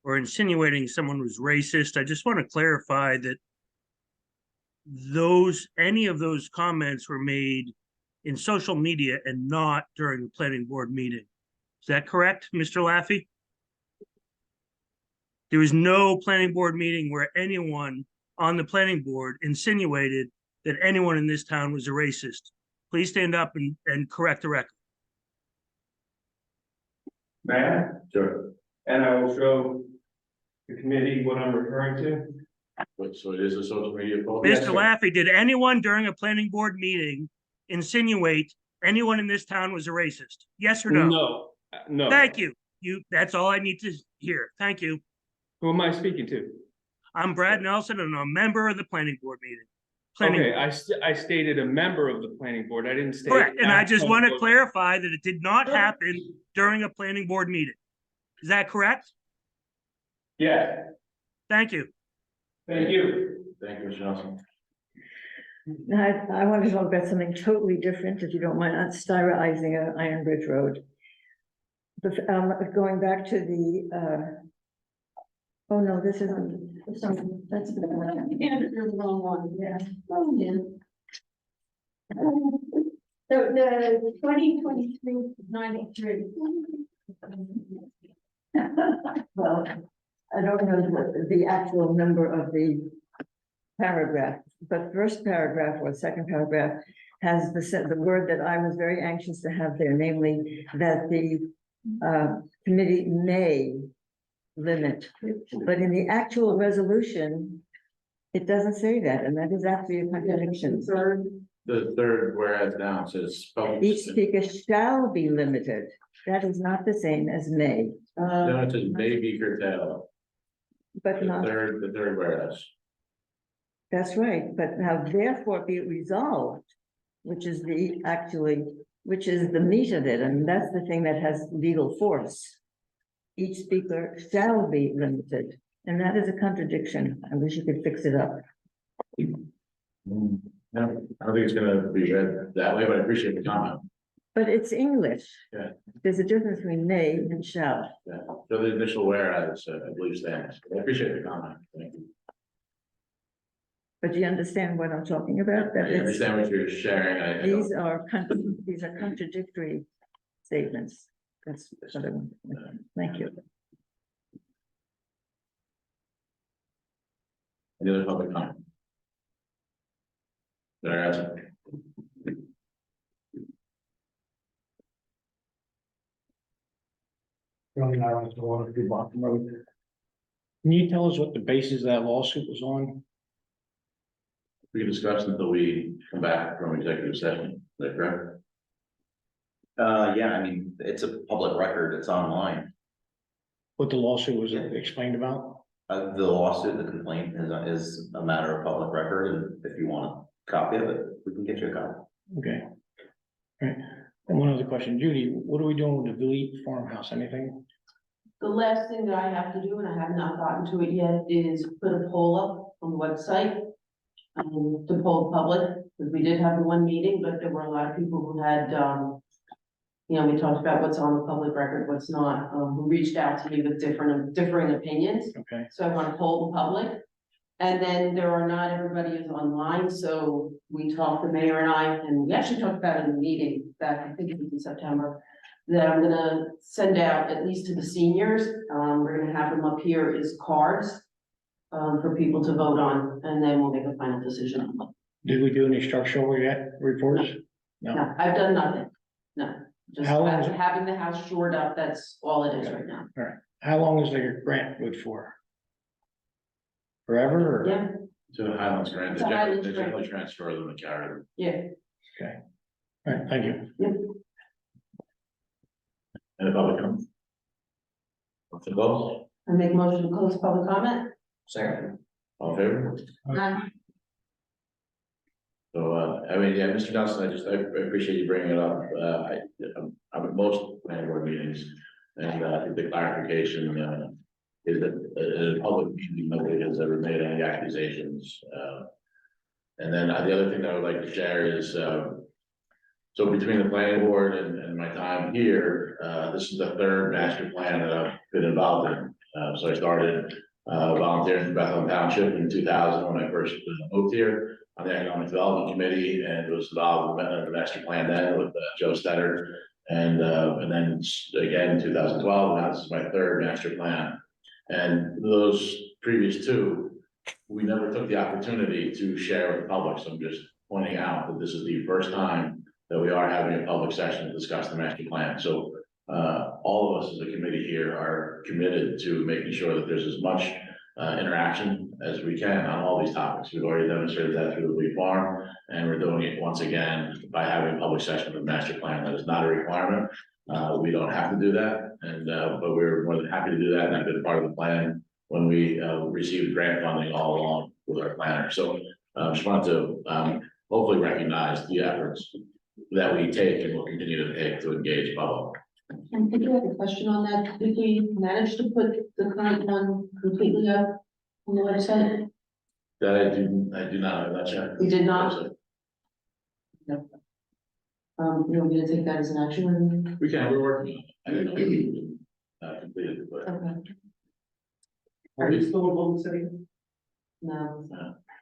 S15: or insinuating someone was racist. I just want to clarify that any of those comments were made in social media and not during the planning board meeting. Is that correct, Mr. Laffey? There was no planning board meeting where anyone on the planning board insinuated that anyone in this town was a racist. Please stand up and correct the record.
S10: Matt,
S1: Sure.
S10: and I will show the committee what I'm referring to.
S1: But so it is a social media post?
S10: Yes,
S15: Mr.
S10: sir.
S15: Laffey, did anyone during a planning board meeting insinuate anyone in this town was a racist? Yes or no?
S10: No, no.
S15: Thank you. That's all I need to hear. Thank you.
S10: Who am I speaking to?
S15: I'm Brad Nelson and I'm a member of the planning board meeting.
S10: Okay, I stated a member of the planning board. I didn't state.
S15: Correct, and I just want to
S10: actual-
S15: clarify that it did not happen during a planning board meeting. Is that correct?
S10: Yeah,
S15: Thank you.
S10: thank you.
S1: Thank you, Mr. Nelson.
S11: I want to talk about something totally different, if you don't mind, on styrizing Iron Bridge Road. But, going back to the, oh no, this isn't, that's the one.
S2: Yeah, you're the wrong one.
S11: Yeah.
S2: Oh, yeah.
S5: So the 2023-93.
S11: Well, I don't know the actual number of the paragraph, but first paragraph or second paragraph has the word that I was very anxious to have there, namely that the committee may limit, but in the actual resolution, it doesn't say that, and that is actually a contradiction.
S1: The third whereas down says.
S11: Each speaker shall be limited. That is not the same as may,
S1: No, it says may be curtailed.
S11: but
S1: The
S11: not,
S1: third whereas.
S11: that's right, but now therefore be it resolved, which is which is the meat of it, and that's the thing that has legal force. Each speaker shall be limited, and that is a contradiction. I wish you could fix it up.
S1: No, I don't think it's gonna be read that way, but I appreciate the comment.
S11: But it's English.
S1: Yeah.
S11: There's a difference between may and shall.
S1: Yeah, so the initial whereas, I believe stands. I appreciate the comment. Thank you.
S11: But do you understand what I'm talking about? That
S1: I
S11: it's,
S1: understand what you're sharing. I don't-
S11: these are contradictory statements. That's what I want. Thank you.
S1: Any other public comment? Did I answer?
S13: Can you tell us what the basis of that lawsuit was on?
S1: We can discuss until we come back from executive session. Is that correct?
S6: Yeah, I mean, it's a public record, it's online.
S13: What the lawsuit was explained about?
S6: The lawsuit, the complaint is a matter of public record, and if you want a copy of it, we can get you a copy.
S13: Okay. All right, and one other question, Judy, what are we doing with the Village farmhouse, anything?
S2: The last thing that I have to do, and I have not gotten to it yet, is put a poll up on the website. To poll the public, because we did have the one meeting, but there were a lot of people who had, you know, we talked about what's on the public record, what's not, who reached out to me with differing opinions.
S13: Okay.
S2: So I want to poll the public. And then not everybody is online, so we talked, the mayor and I, and we actually talked about it in the meeting back, I think it was in September, that I'm gonna send out, at least to the seniors, we're gonna have them up here as cards for people to vote on, and then we'll make a final decision.
S13: Did we do any structural reports?
S2: No, I've done nothing, no, just
S13: How long is it?
S2: having the house shored up, that's all it is right now.
S13: All right, how long is the grant good for? Forever or?
S2: Yeah,
S1: To the Highlands grant,
S2: To Highlands
S1: they
S2: grant.
S1: generally transfer them and carry them.
S2: yeah.
S13: Okay. All right, thank you.
S1: And the public comment? What's the close?
S2: I make a motion to close public comment.
S1: Second. All in favor?
S2: Aye.
S1: So, I mean, yeah, Mr. Nelson, I appreciate you bringing it up. I'm at most planning board meetings, and I think the clarification is that in a public meeting, nobody has ever made any accusations. And then the other thing that I would like to share is, so between the planning board and my time here, this is the third master plan that I've been involved in. So I started volunteering for Bethlehem Township in 2000 when I first moved here on the Economic Development Committee, and was involved in the master plan then with Joe Stetter. And then again in 2012, now this is my third master plan. And those previous two, we never took the opportunity to share with the public, so I'm just pointing out that this is the first time that we are having a public session to discuss the master plan, so all of us as a committee here are committed to making sure that there's as much interaction as we can on all these topics. We've already demonstrated that through the Lee Farm, and we're doing it once again by having a public session with the master plan. That is not a requirement. We don't have to do that, and but we're more than happy to do that, and that's been part of the plan when we received grant funding all along with our planner. So just wanted to hopefully recognize the efforts that we take and will continue to take to engage public.
S2: And did you have a question on that? Did we manage to put the current one completely up on the website?
S1: That I do not have that yet.
S2: We did not? No. You want me to take that as an action?
S1: We can, we're working on it. I didn't know we completed it, but
S2: Okay,
S9: Are you still in Golden City?
S2: no,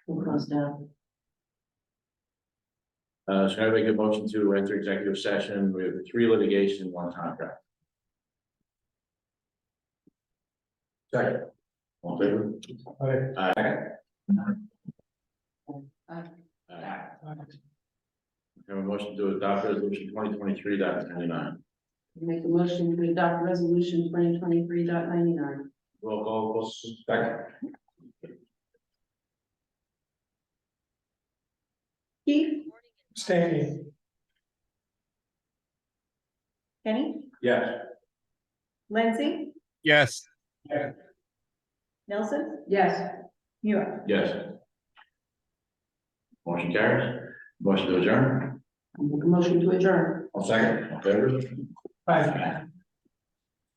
S2: we'll cross down.
S1: should I make a motion to enter executive session? We have 3 litigation, 1 contract. Second. All in favor?
S3: Aye.
S1: Aye. Have a motion to adopt resolution 2023.99.
S2: Make a motion to adopt resolution 2023.99.
S1: Roll call, vote. Second.
S5: Keith,
S3: Abstaining.
S5: Kenny,
S1: Yes.
S5: Lindsay,
S4: Yes.
S5: Nelson,
S2: Yes.
S5: Muir.
S1: Yes. Motion carries. Motion to adjourn.
S2: Make a motion to adjourn.
S1: I'll second. All in favor?
S3: Aye.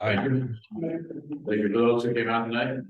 S1: Thank you. Thank you for those who came out tonight.